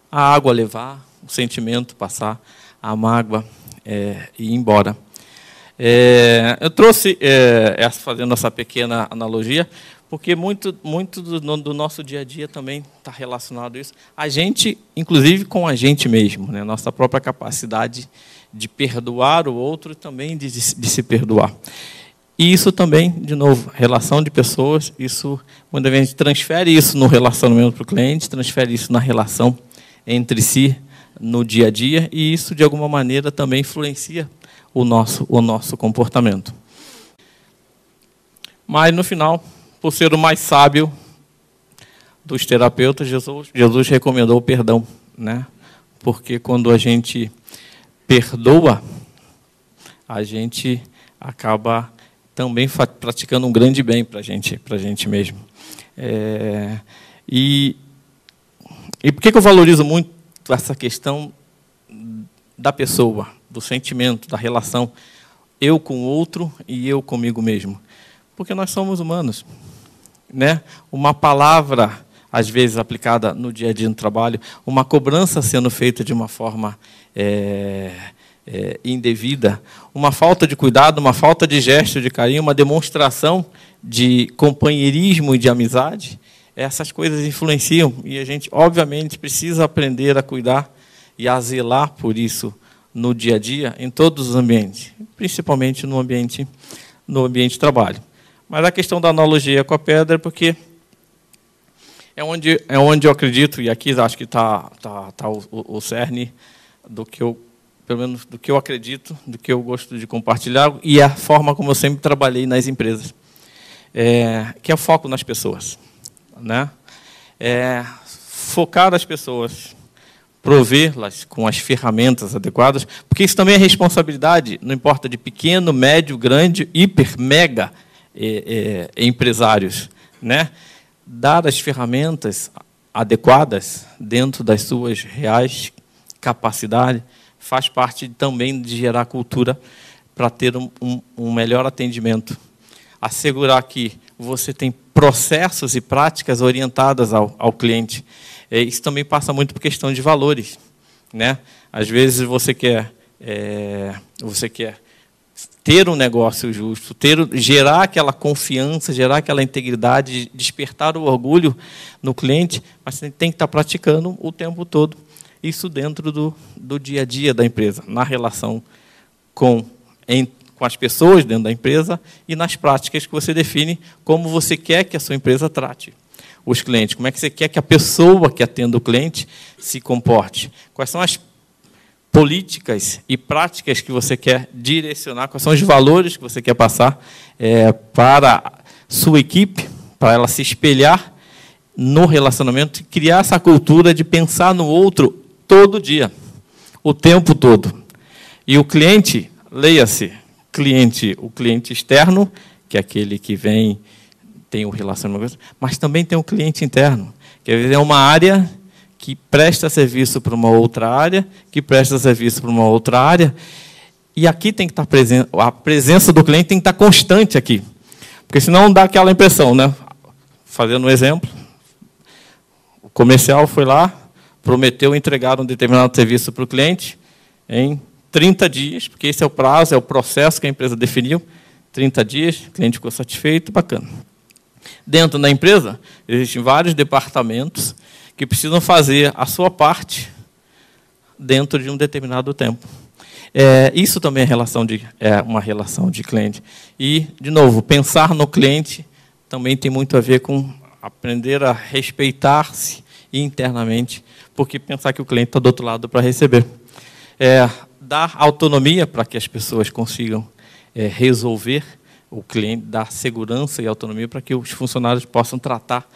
a água levar, o sentimento passar, a mágoa ir embora. Eu trouxe, fazendo essa pequena analogia, porque muito do nosso dia a dia também está relacionado a isso. A gente, inclusive com a gente mesmo, né? Nossa própria capacidade de perdoar o outro e também de se perdoar. E isso também, de novo, relação de pessoas, isso, quando a gente transfere isso no relacionamento para o cliente, transfere isso na relação entre si, no dia a dia, e isso, de alguma maneira, também influencia o nosso comportamento. Mas, no final, por ser o mais sábio dos terapeutas, Jesus recomendou o perdão, né? Porque quando a gente perdoa, a gente acaba também praticando um grande bem para a gente mesmo. E por que eu valorizo muito essa questão da pessoa, do sentimento, da relação, eu com o outro e eu comigo mesmo? Porque nós somos humanos, né? Uma palavra, às vezes, aplicada no dia a dia no trabalho, uma cobrança sendo feita de uma forma indevida, uma falta de cuidado, uma falta de gesto de carinho, uma demonstração de companheirismo e de amizade, essas coisas influenciam e a gente, obviamente, precisa aprender a cuidar e a zelar por isso no dia a dia, em todos os ambientes, principalmente no ambiente de trabalho. Mas a questão da analogia com a pedra, porque é onde eu acredito, e aqui acho que está o cerne do que eu, pelo menos do que eu acredito, do que eu gosto de compartilhar, e a forma como eu sempre trabalhei nas empresas, que é o foco nas pessoas, né? Focar as pessoas, provê-las com as ferramentas adequadas, porque isso também é responsabilidade, não importa de pequeno, médio, grande, hiper, mega empresários, né? Dar as ferramentas adequadas dentro das suas reais capacidades faz parte também de gerar cultura para ter um melhor atendimento. Assegurar que você tem processos e práticas orientadas ao cliente. Isso também passa muito por questão de valores, né? Às vezes você quer ter um negócio justo, gerar aquela confiança, gerar aquela integridade, despertar o orgulho no cliente, mas você tem que estar praticando o tempo todo isso dentro do dia a dia da empresa, na relação com as pessoas dentro da empresa e nas práticas que você define como você quer que a sua empresa trate os clientes, como é que você quer que a pessoa que atenda o cliente se comporte, quais são as políticas e práticas que você quer direcionar, quais são os valores que você quer passar para a sua equipe, para ela se espelhar no relacionamento e criar essa cultura de pensar no outro todo dia, o tempo todo. E o cliente, leia-se, o cliente externo, que é aquele que vem, tem o relacionamento, mas também tem o cliente interno, que às vezes é uma área que presta serviço para uma outra área, que presta serviço para uma outra área, e aqui tem que estar presente, a presença do cliente tem que estar constante aqui, porque senão dá aquela impressão, né? Fazendo um exemplo, o comercial foi lá, prometeu entregar um determinado serviço para o cliente em 30 dias, porque esse é o prazo, é o processo que a empresa definiu, 30 dias, o cliente ficou satisfeito, bacana. Dentro da empresa, existem vários departamentos que precisam fazer a sua parte dentro de um determinado tempo. Isso também é uma relação de cliente. E, de novo, pensar no cliente também tem muito a ver com aprender a respeitar-se internamente, porque pensar que o cliente está do outro lado para receber. Dar autonomia para que as pessoas consigam resolver o cliente, dar segurança e autonomia para que os funcionários possam tratar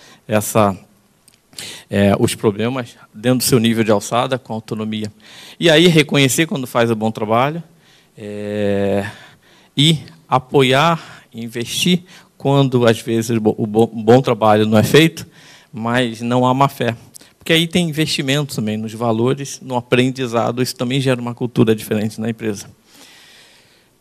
os problemas dentro do seu nível de alçada, com autonomia. E aí reconhecer quando faz o bom trabalho e apoiar, investir quando, às vezes, o bom trabalho não é feito, mas não há má fé. Porque aí tem investimento também nos valores, no aprendizado, isso também gera uma cultura diferente na empresa.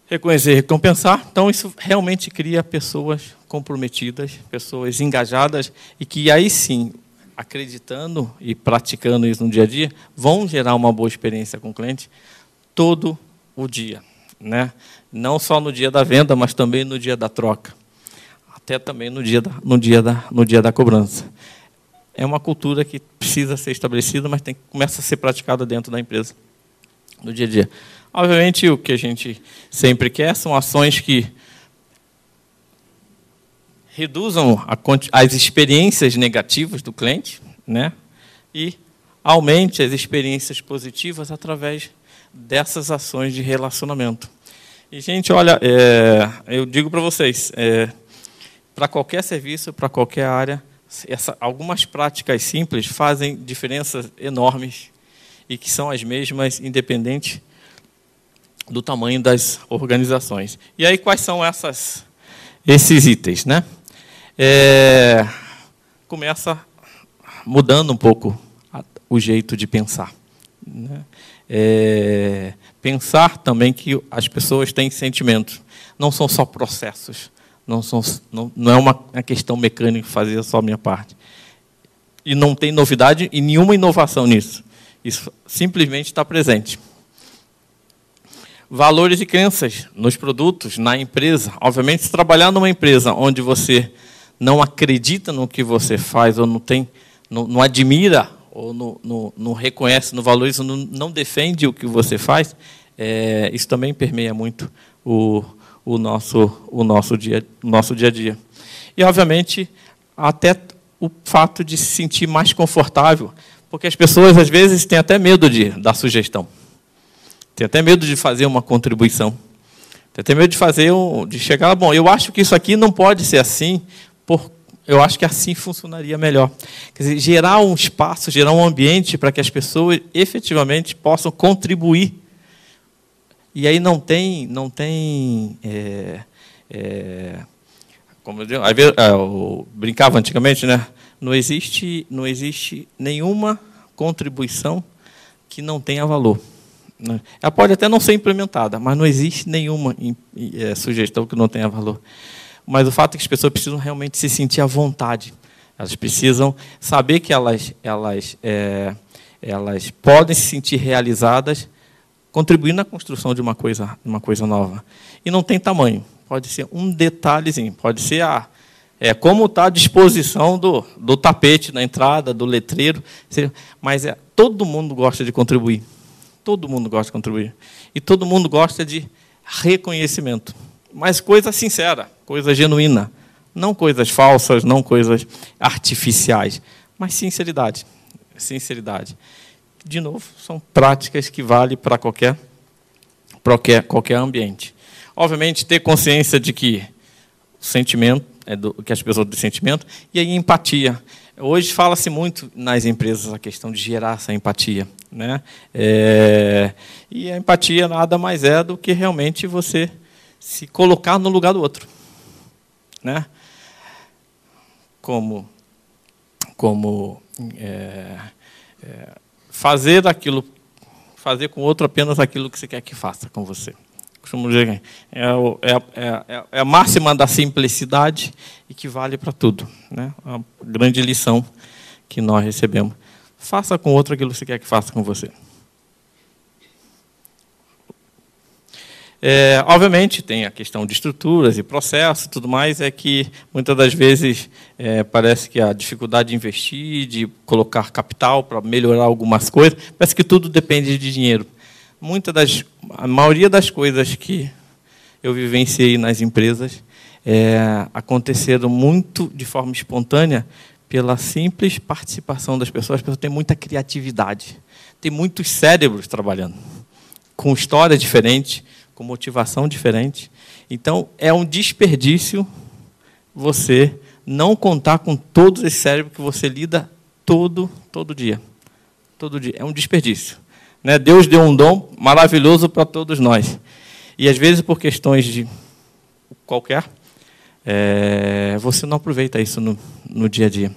Reconhecer e recompensar, então isso realmente cria pessoas comprometidas, pessoas engajadas, e que aí sim, acreditando e praticando isso no dia a dia, vão gerar uma boa experiência com o cliente todo o dia. né? Não só no dia da venda, mas também no dia da troca, até também no dia da cobrança. É uma cultura que precisa ser estabelecida, mas começa a ser praticada dentro da empresa, no dia a dia. Obviamente, o que a gente sempre quer são ações que reduzam as experiências negativas do cliente, né? E aumente as experiências positivas através dessas ações de relacionamento. E, gente, olha, eu digo para vocês, para qualquer serviço, para qualquer área, algumas práticas simples fazem diferenças enormes e que são as mesmas, independente do tamanho das organizações. E aí, quais são esses itens, né? Começa mudando um pouco o jeito de pensar, né? Pensar também que as pessoas têm sentimentos, não são só processos, não é uma questão mecânica fazer só a minha parte. E não tem novidade e nenhuma inovação nisso. Isso simplesmente está presente. Valores e crenças nos produtos, na empresa. Obviamente, se trabalhar numa empresa onde você não acredita no que você faz, ou não admira, ou não reconhece, não valoriza, não defende o que você faz, isso também permeia muito o nosso dia a dia. E, obviamente, até o fato de se sentir mais confortável, porque as pessoas, às vezes, têm até medo de dar sugestão, têm até medo de fazer uma contribuição, têm até medo de chegar, bom, eu acho que isso aqui não pode ser assim, eu acho que assim funcionaria melhor. Quer dizer, gerar um espaço, gerar um ambiente para que as pessoas efetivamente possam contribuir. E aí não tem como eu brincava antigamente, né? Não existe nenhuma contribuição que não tenha valor, né? Ela pode até não ser implementada, mas não existe nenhuma sugestão que não tenha valor. Mas o fato é que as pessoas precisam realmente se sentir à vontade. Elas precisam saber que elas podem se sentir realizadas, contribuir na construção de uma coisa nova. E não tem tamanho. Pode ser um detalhezinho. Pode ser como está a disposição do tapete na entrada, do letreiro. Mas todo mundo gosta de contribuir. Todo mundo gosta de contribuir. E todo mundo gosta de reconhecimento. Mas coisa sincera, coisa genuína. Não coisas falsas, não coisas artificiais. Mas sinceridade. Sinceridade. De novo, são práticas que valem para qualquer ambiente. Obviamente, ter consciência de que o sentimento, que as pessoas têm sentimento, e aí empatia. Hoje fala-se muito nas empresas a questão de gerar essa empatia, né? E a empatia nada mais é do que realmente você se colocar no lugar do outro, né? Como fazer com o outro apenas aquilo que você quer que faça com você. Costumo dizer, é a máxima da simplicidade e que vale para tudo, né? A grande lição que nós recebemos. Faça com o outro aquilo que você quer que faça com você. Obviamente, tem a questão de estruturas e processos, tudo mais, é que muitas das vezes parece que a dificuldade de investir, de colocar capital para melhorar algumas coisas, parece que tudo depende de dinheiro. A maioria das coisas que eu vivenciei nas empresas aconteceram muito de forma espontânea pela simples participação das pessoas. As pessoas têm muita criatividade, tem muitos cérebros trabalhando, com história diferente, com motivação diferente. Então, é um desperdício você não contar com todos esses cérebros que você lida todo dia. Todo dia. É um desperdício, né? Deus deu um dom maravilhoso para todos nós. E, às vezes, por questões de qualquer, você não aproveita isso no dia a dia.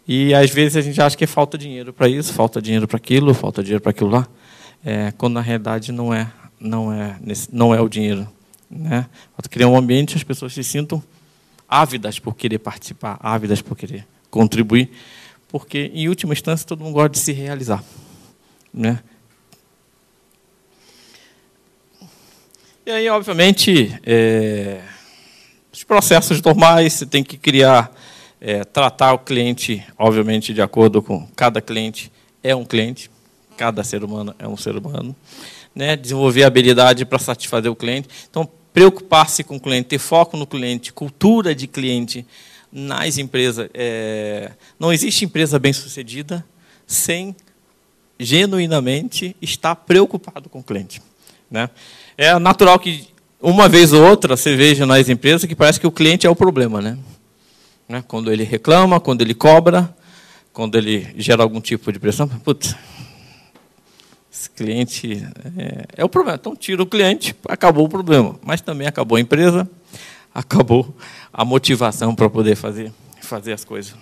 E, às vezes, a gente acha que falta dinheiro para isso, falta dinheiro para aquilo, falta dinheiro para aquilo lá, quando, na realidade, não é o dinheiro, né? Falta criar um ambiente que as pessoas se sintam ávidas por querer participar, ávidas por querer contribuir, porque, em última instância, todo mundo gosta de se realizar, né? E aí, obviamente, os processos normais, você tem que criar, tratar o cliente, obviamente, de acordo com cada cliente é um cliente, cada ser humano é um ser humano, né? Desenvolver habilidade para satisfazer o cliente. Então, preocupar-se com o cliente, ter foco no cliente, cultura de cliente nas empresas. Não existe empresa bem-sucedida sem genuinamente estar preocupado com o cliente, né? É natural que uma vez ou outra você veja nas empresas que parece que o cliente é o problema, né? Quando ele reclama, quando ele cobra, quando ele gera algum tipo de pressão, putz, esse cliente é o problema. Então tira o cliente, acabou o problema, mas também acabou a empresa, acabou a motivação para poder fazer as coisas.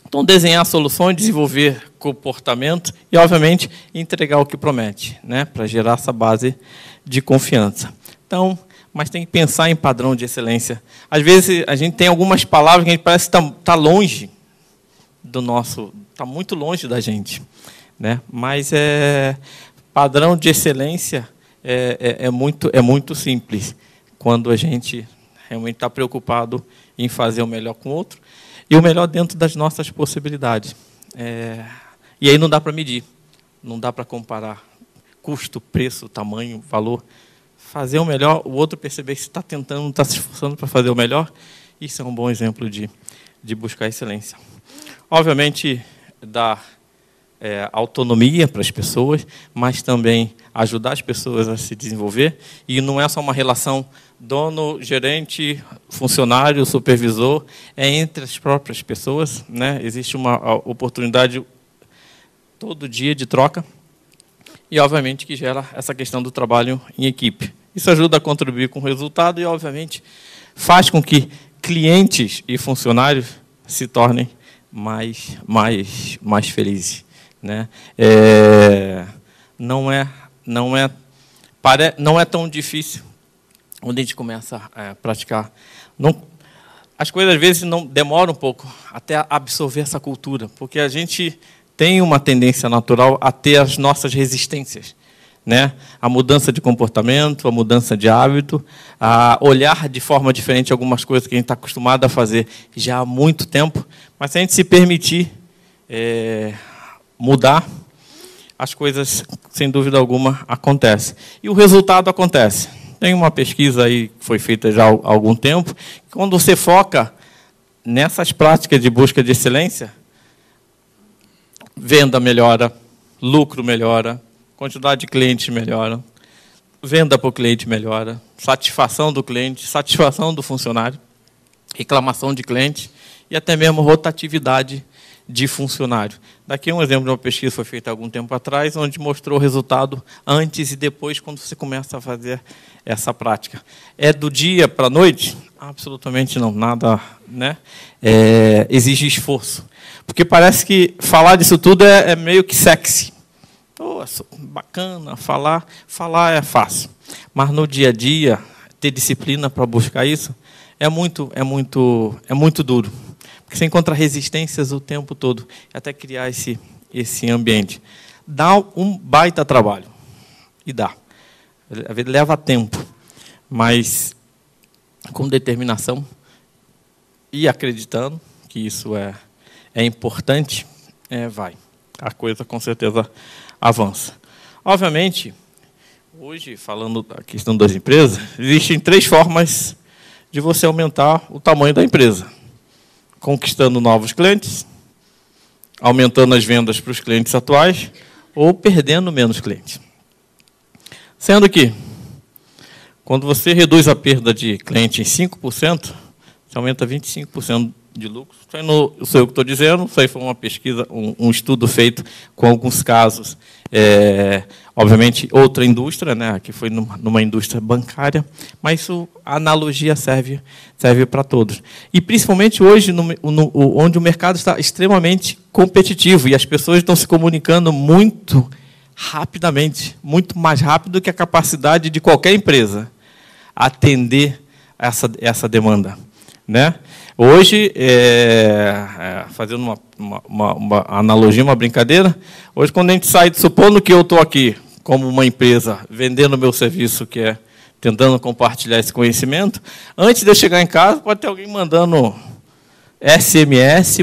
Então, desenhar soluções, desenvolver comportamento e, obviamente, entregar o que promete, né, para gerar essa base de confiança. Então, mas tem que pensar em padrão de excelência. Às vezes, a gente tem algumas palavras que a gente parece que está longe do nosso, está muito longe da gente, né? Mas padrão de excelência é muito simples quando a gente realmente está preocupado em fazer o melhor com o outro. E o melhor dentro das nossas possibilidades. E aí não dá para medir, não dá para comparar custo, preço, tamanho, valor. Fazer o melhor, o outro perceber que você está tentando, está se esforçando para fazer o melhor. Isso é um bom exemplo de buscar excelência. Obviamente, dar autonomia para as pessoas, mas também ajudar as pessoas a se desenvolver. E não é só uma relação dono, gerente, funcionário, supervisor, é entre as próprias pessoas, né? Existe uma oportunidade todo dia de troca e, obviamente, que gera essa questão do trabalho em equipe. Isso ajuda a contribuir com o resultado e, obviamente, faz com que clientes e funcionários se tornem mais felizes, né? Não é tão difícil quando a gente começa a praticar. As coisas, às vezes, não demoram um pouco até absorver essa cultura, porque a gente tem uma tendência natural a ter as nossas resistências, né? A mudança de comportamento, a mudança de hábito, a olhar de forma diferente algumas coisas que a gente está acostumado a fazer já há muito tempo. Mas se a gente se permitir mudar, as coisas, sem dúvida alguma, acontecem. E o resultado acontece. Tem uma pesquisa aí que foi feita já há algum tempo, que quando você foca nessas práticas de busca de excelência, venda melhora, lucro melhora, quantidade de clientes melhora, venda para o cliente melhora, satisfação do cliente, satisfação do funcionário, reclamação de cliente e até mesmo rotatividade de funcionário. Daqui um exemplo de uma pesquisa que foi feita há algum tempo atrás, onde mostrou o resultado antes e depois, quando você começa a fazer essa prática. É do dia para a noite? Absolutamente não, nada, né? Exige esforço. Porque parece que falar disso tudo é meio que sexy. Bacana, falar é fácil. Mas no dia a dia, ter disciplina para buscar isso é muito duro. Porque você encontra resistências o tempo todo, até criar esse ambiente. Dá um baita trabalho. E dá. Às vezes leva tempo. Mas com determinação e acreditando que isso é importante, vai. A coisa com certeza avança. Obviamente, hoje, falando da questão das empresas, existem 3 formas de você aumentar o tamanho da empresa. Conquistando novos clientes, aumentando as vendas para os clientes atuais ou perdendo menos clientes. Sendo que, quando você reduz a perda de cliente em 5%, você aumenta 25% de lucro. Isso aí não sou eu que estou dizendo, isso aí foi uma pesquisa, um estudo feito com alguns casos, obviamente, outra indústria, né, que foi numa indústria bancária, mas isso, a analogia serve para todos. E, principalmente, hoje, onde o mercado está extremamente competitivo e as pessoas estão se comunicando muito rapidamente, muito mais rápido do que a capacidade de qualquer empresa atender essa demanda, né? Hoje, fazendo uma analogia, uma brincadeira, hoje, quando a gente sai, supondo que eu estou aqui como uma empresa, vendendo o meu serviço, que é tentando compartilhar esse conhecimento, antes de eu chegar em casa, pode ter alguém mandando SMS,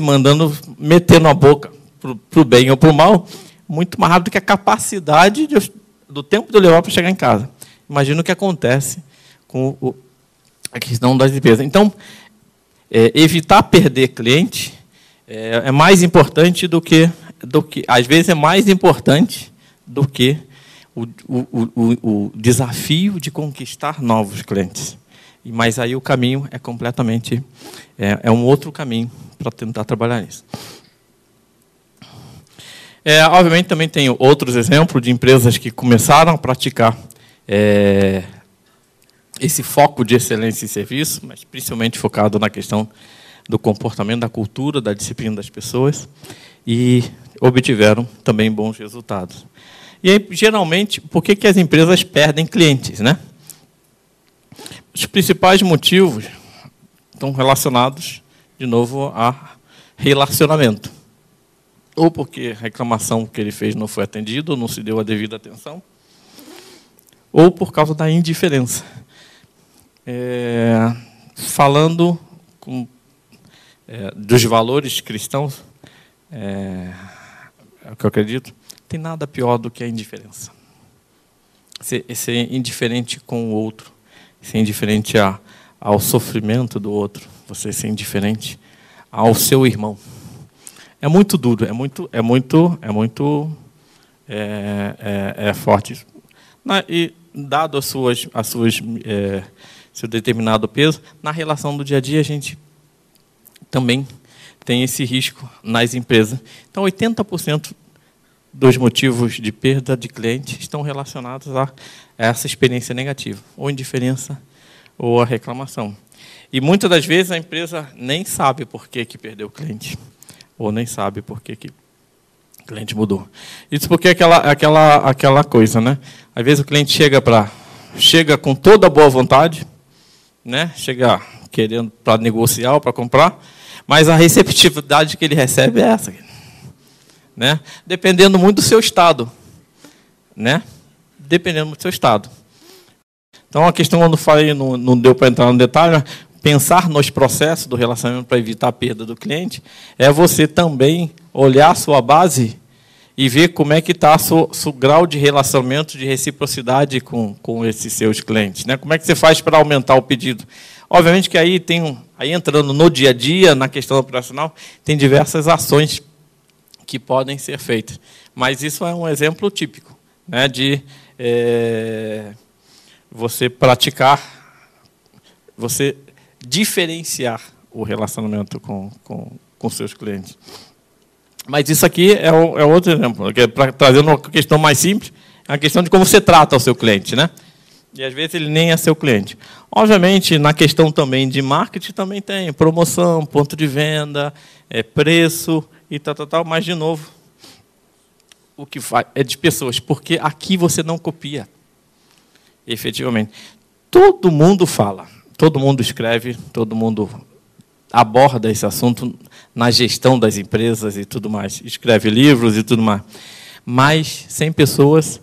metendo a boca para o bem ou para o mal, muito mais rápido que a capacidade do tempo de eu levar para chegar em casa. Imagina o que acontece com a questão das empresas. Então, evitar perder cliente é mais importante do que, às vezes é mais importante do que o desafio de conquistar novos clientes. Mas aí o caminho é completamente, um outro caminho para tentar trabalhar nisso. Obviamente também tem outros exemplos de empresas que começaram a praticar esse foco de excelência em serviço, mas principalmente focado na questão do comportamento, da cultura, da disciplina das pessoas, e obtiveram também bons resultados. E aí, geralmente, por que as empresas perdem clientes, né? Os principais motivos estão relacionados, de novo, a relacionamento. Ou porque a reclamação que ele fez não foi atendida, ou não se deu a devida atenção, ou por causa da indiferença. Falando dos valores cristãos, é o que eu acredito, tem nada pior do que a indiferença. Ser indiferente com o outro, ser indiferente ao sofrimento do outro, você ser indiferente ao seu irmão. É muito duro, é muito forte. E dado seu determinado peso, na relação do dia a dia a gente também tem esse risco nas empresas. Então, 80% dos motivos de perda de cliente estão relacionados a essa experiência negativa, ou indiferença, ou a reclamação. E muitas das vezes a empresa nem sabe por que perdeu o cliente, ou nem sabe por que o cliente mudou. Isso porque é aquela coisa, né? Às vezes o cliente chega com toda a boa vontade, né? Chega querendo para negociar ou para comprar, mas a receptividade que ele recebe é essa, né? Dependendo muito do seu estado, né? Dependendo do seu estado. Então, a questão, quando falei, não deu para entrar no detalhe, pensar nos processos do relacionamento para evitar a perda do cliente, é você também olhar a sua base e ver como é que está o grau de relacionamento, de reciprocidade com esses seus clientes, né? Como é que você faz para aumentar o pedido? Obviamente que aí entrando no dia a dia, na questão operacional, tem diversas ações que podem ser feitas. Mas isso é um exemplo típico, né, de você praticar, você diferenciar o relacionamento com seus clientes. Mas isso aqui é outro exemplo, para trazer uma questão mais simples, é a questão de como você trata o seu cliente, né? E às vezes ele nem é seu cliente. Obviamente, na questão também de marketing, também tem promoção, ponto de venda, preço e tal, mas, de novo, o que faz é de pessoas, porque aqui você não copia, efetivamente. Todo mundo fala, todo mundo escreve, todo mundo aborda esse assunto na gestão das empresas e tudo mais, escreve livros e tudo mais. Mas, sem pessoas,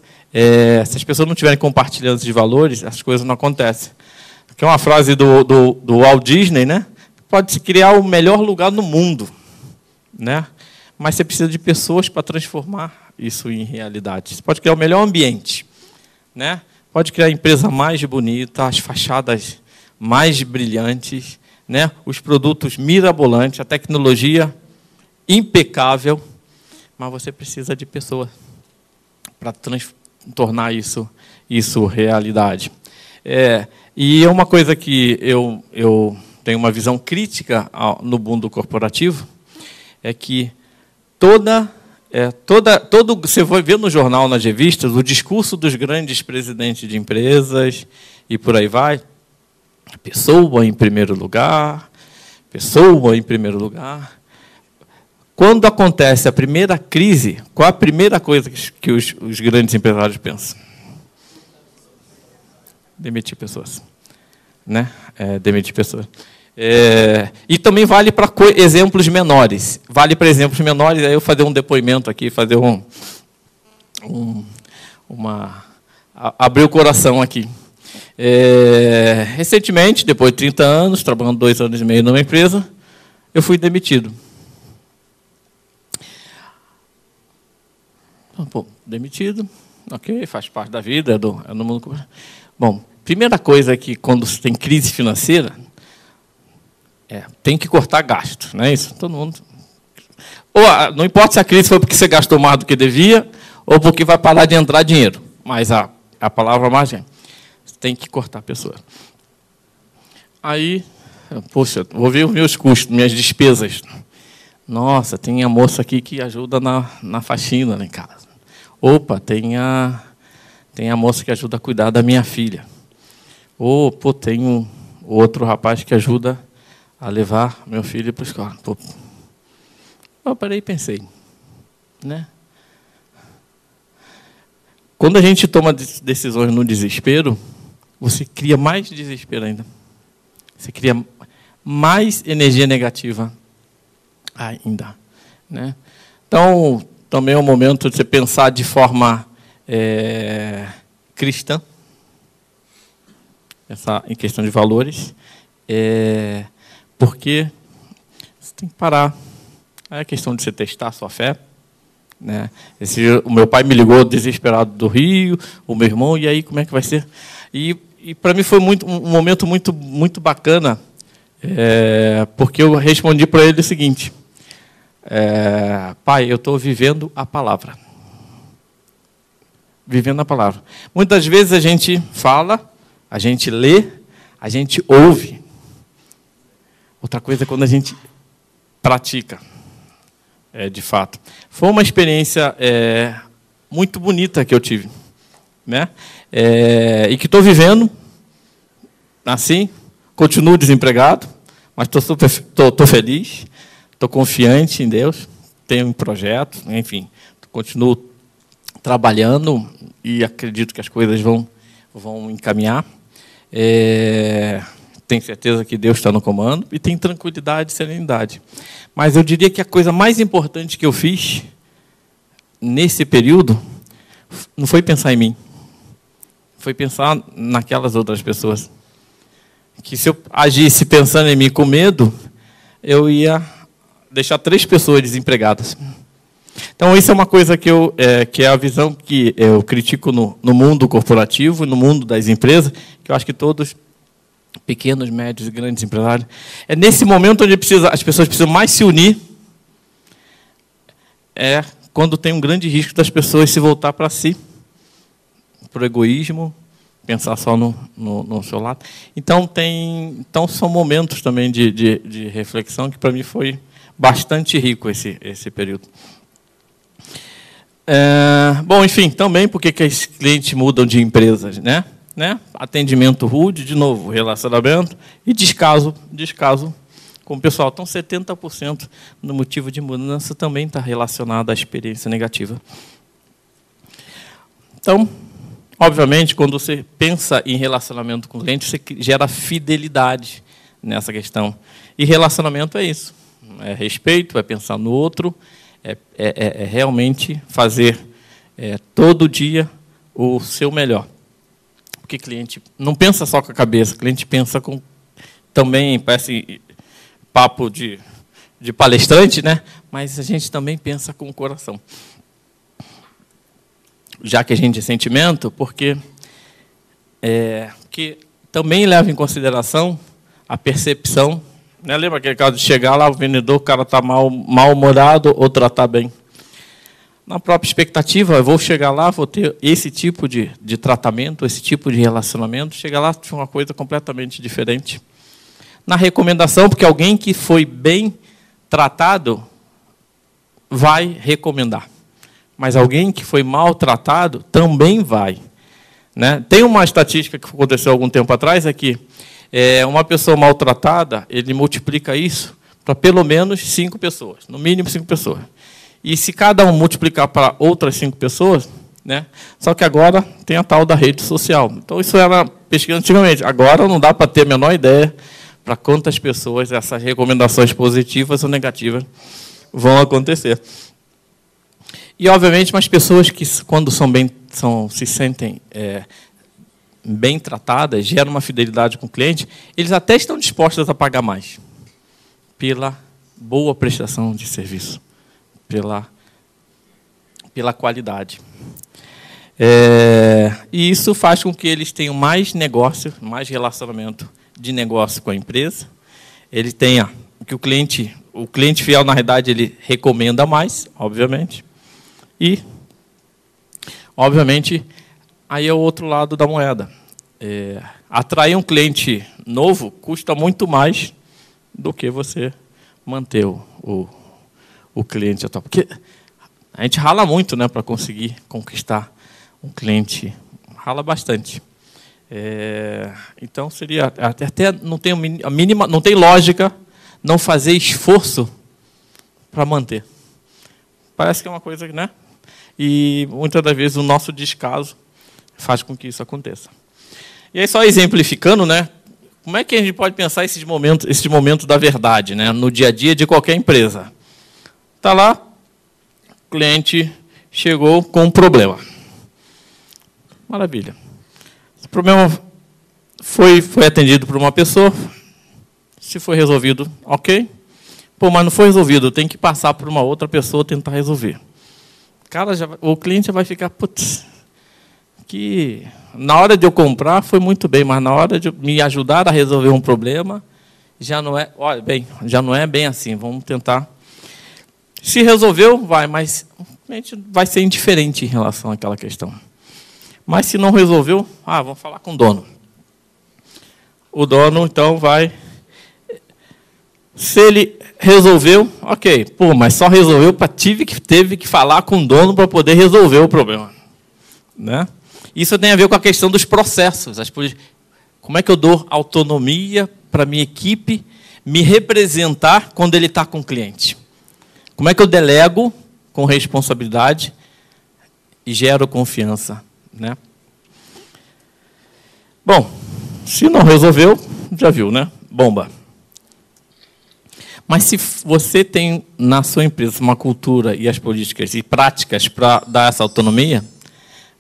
se as pessoas não estiverem compartilhando esses valores, as coisas não acontecem. Que é uma frase do Walt Disney, né? Pode-se criar o melhor lugar no mundo, né? Mas você precisa de pessoas para transformar isso em realidade. Você pode criar o melhor ambiente, né? Pode criar a empresa mais bonita, as fachadas mais brilhantes, né? Os produtos mirabolantes, a tecnologia impecável, mas você precisa de pessoas para tornar isso realidade. E é uma coisa que eu tenho uma visão crítica no mundo corporativo, é que você vai ver no jornal, nas revistas, o discurso dos grandes presidentes de empresas e por aí vai. Pessoa em primeiro lugar, pessoa em primeiro lugar. Quando acontece a primeira crise, qual é a primeira coisa que os grandes empresários pensam? Demitir pessoas, né? Demitir pessoas. E também vale para exemplos menores. Vale para exemplos menores, aí eu fazer um depoimento aqui, fazer abrir o coração aqui. Recentemente, depois de 30 anos, trabalhando 2 anos e meio numa empresa, eu fui demitido. Pô, demitido, ok, faz parte da vida, é no mundo. Bom, primeira coisa é que quando você tem crise financeira, tem que cortar gasto, não é isso? Todo mundo. Ou, não importa se a crise foi porque você gastou mais do que devia, ou porque vai parar de entrar dinheiro. Mas a palavra mais é, você tem que cortar a pessoa. Aí, poxa, vou ver os meus custos, minhas despesas. Nossa, tem a moça aqui que ajuda na faxina lá em casa. Opa, tem a moça que ajuda a cuidar da minha filha. Ou, pô, tem um outro rapaz que ajuda a levar meu filho para a escola. Pô, eu parei e pensei, né? Quando a gente toma decisões no desespero, você cria mais desespero ainda. Você cria mais energia negativa ainda, né? Então, também é um momento de você pensar de forma cristã, pensar em questão de valores, porque você tem que parar. É a questão de você testar a sua fé, né? O meu pai me ligou desesperado do Rio, o meu irmão, e aí como é que vai ser? E para mim foi um momento muito bacana, porque eu respondi para ele o seguinte: pai, eu estou vivendo a palavra. Vivendo a palavra. Muitas vezes a gente fala, a gente lê, a gente ouve. Outra coisa é quando a gente pratica. De fato. Foi uma experiência muito bonita que eu tive, né? E que estou vivendo assim, continuo desempregado, mas estou feliz, estou confiante em Deus, tenho um projeto, enfim, continuo trabalhando e acredito que as coisas vão encaminhar. Tenho certeza que Deus está no comando e tenho tranquilidade e serenidade. Mas eu diria que a coisa mais importante que eu fiz nesse período não foi pensar em mim, foi pensar naquelas outras pessoas. Que se eu agisse pensando em mim com medo, eu ia deixar 3 pessoas desempregadas. Então, isso é uma coisa que é a visão que eu critico no mundo corporativo e no mundo das empresas, que eu acho que todos, pequenos, médios e grandes empresários, é nesse momento onde as pessoas precisam mais se unir, quando tem um grande risco das pessoas se voltar para si, para o egoísmo, pensar só no seu lado. Então, são momentos também de reflexão que, para mim, foi bastante rico esse período. Bom, enfim, também porque que os clientes mudam de empresas, né? Atendimento rude, de novo, relacionamento e descaso com o pessoal. Então, 70% do motivo de mudança também está relacionado à experiência negativa. Então, obviamente, quando você pensa em relacionamento com o cliente, você gera fidelidade nessa questão. E relacionamento é isso. É respeito, é pensar no outro, é realmente fazer todo dia o seu melhor. Porque cliente não pensa só com a cabeça, o cliente pensa também, parece papo de palestrante, né? Mas a gente também pensa com o coração. Já que a gente é sentimento, porque também leva em consideração a percepção, né? Lembra aquele caso de chegar lá, o vendedor, o cara está mal-humorado ou tratar bem? Na própria expectativa, eu vou chegar lá, vou ter esse tipo de tratamento, esse tipo de relacionamento, chegar lá de uma coisa completamente diferente. Na recomendação, porque alguém que foi bem tratado vai recomendar. Mas alguém que foi maltratado também vai, né? Tem uma estatística que aconteceu algum tempo atrás, é que uma pessoa maltratada, ele multiplica isso para pelo menos 5 pessoas, no mínimo 5 pessoas. E se cada um multiplicar para outras 5 pessoas, né? Só que agora tem a tal da rede social. Então, isso era pesquisa antigamente. Agora não dá para ter a menor ideia para quantas pessoas essas recomendações positivas ou negativas vão acontecer. E, obviamente, mas pessoas que, quando se sentem bem tratadas, geram uma fidelidade com o cliente, eles até estão dispostos a pagar mais pela boa prestação de serviço, pela qualidade. E isso faz com que eles tenham mais negócio, mais relacionamento de negócio com a empresa. Ele tenha que o cliente fiel, na realidade, ele recomenda mais, obviamente. E, obviamente, aí é o outro lado da moeda. Atrair um cliente novo custa muito mais do que você manter o cliente atual. Porque a gente rala muito, né, para conseguir conquistar um cliente. Rala bastante. Então, seria até não tem a mínima, não tem lógica não fazer esforço para manter. Parece que é uma coisa, né? E muitas das vezes o nosso descaso faz com que isso aconteça. E aí, só exemplificando, né? Como é que a gente pode pensar esses momentos da verdade, né? No dia a dia de qualquer empresa? Está lá, o cliente chegou com um problema. Maravilha. Esse problema foi atendido por uma pessoa. Se foi resolvido, ok. Pô, mas não foi resolvido, tem que passar por uma outra pessoa tentar resolver. Cara, o cliente já vai ficar, putz, que na hora de eu comprar foi muito bem, mas na hora de me ajudar a resolver um problema, já não é, olha, bem, já não é bem assim. Vamos tentar. Se resolveu, vai, mas o cliente vai ser indiferente em relação àquela questão. Mas se não resolveu, vamos falar com o dono. O dono, então, vai. Se ele resolveu, ok. Pô, mas só resolveu, teve que falar com o dono para poder resolver o problema. Né? Isso tem a ver com a questão dos processos. Como é que eu dou autonomia para a minha equipe me representar quando ele está com o cliente? Como é que eu delego com responsabilidade e gero confiança? Né? Bom, se não resolveu, já viu, né? Bomba. Mas se você tem na sua empresa uma cultura e as políticas e práticas para dar essa autonomia,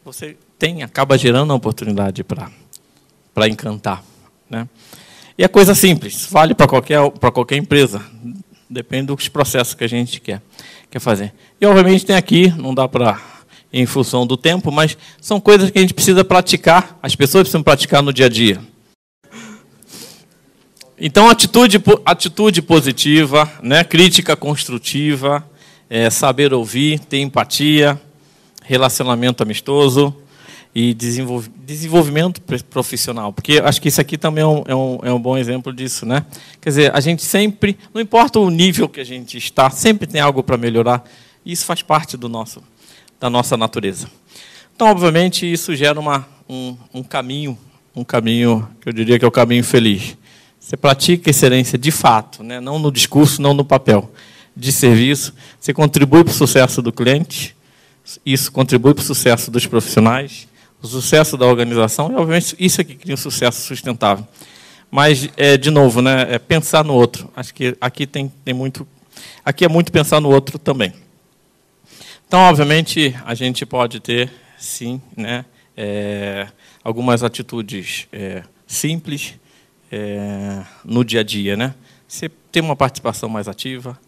você acaba gerando uma oportunidade para encantar. Né? E é coisa simples, vale para qualquer empresa, depende dos processos que a gente quer fazer. E, obviamente, tem aqui, não dá para, em função do tempo, mas são coisas que a gente precisa praticar, as pessoas precisam praticar no dia a dia. Então, atitude positiva, né? Crítica construtiva, saber ouvir, ter empatia, relacionamento amistoso e desenvolvimento profissional. Porque acho que isso aqui também é um bom exemplo disso. Né? Quer dizer, a gente sempre, não importa o nível que a gente está, sempre tem algo para melhorar. E isso faz parte da nossa natureza. Então, obviamente, isso gera um caminho que eu diria que é o caminho feliz. Você pratica excelência de fato, né? Não no discurso, não no papel, de serviço. Você contribui para o sucesso do cliente, isso contribui para o sucesso dos profissionais, o sucesso da organização, e, obviamente, isso aqui cria um sucesso sustentável. Mas, de novo, né? Pensar no outro. Acho que aqui tem muito. Aqui é muito pensar no outro também. Então, obviamente, a gente pode ter, sim, né? Algumas atitudes simples. No dia a dia, né? Você ter uma participação mais ativa,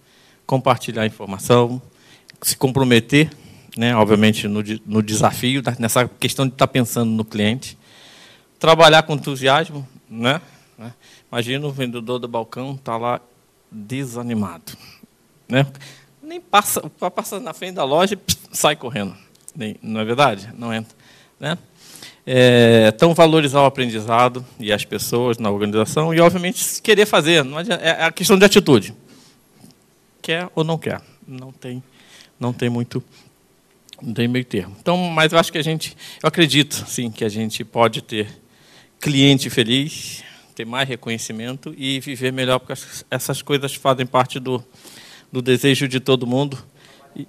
compartilhar informação, se comprometer, né? Obviamente no desafio, nessa questão de estar pensando no cliente, trabalhar com entusiasmo, né? Imagina o vendedor do balcão está lá desanimado, né? Nem passa na frente da loja e sai correndo, não é verdade? Não entra, né? Então, valorizar o aprendizado e as pessoas na organização e, obviamente, querer fazer. Não adianta, é a questão de atitude. Quer ou não quer? Não tem meio termo. Então, mas eu acho que eu acredito, sim, que a gente pode ter cliente feliz, ter mais reconhecimento e viver melhor, porque essas coisas fazem parte do desejo de todo mundo. E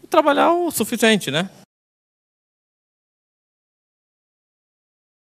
trabalhar o suficiente, né?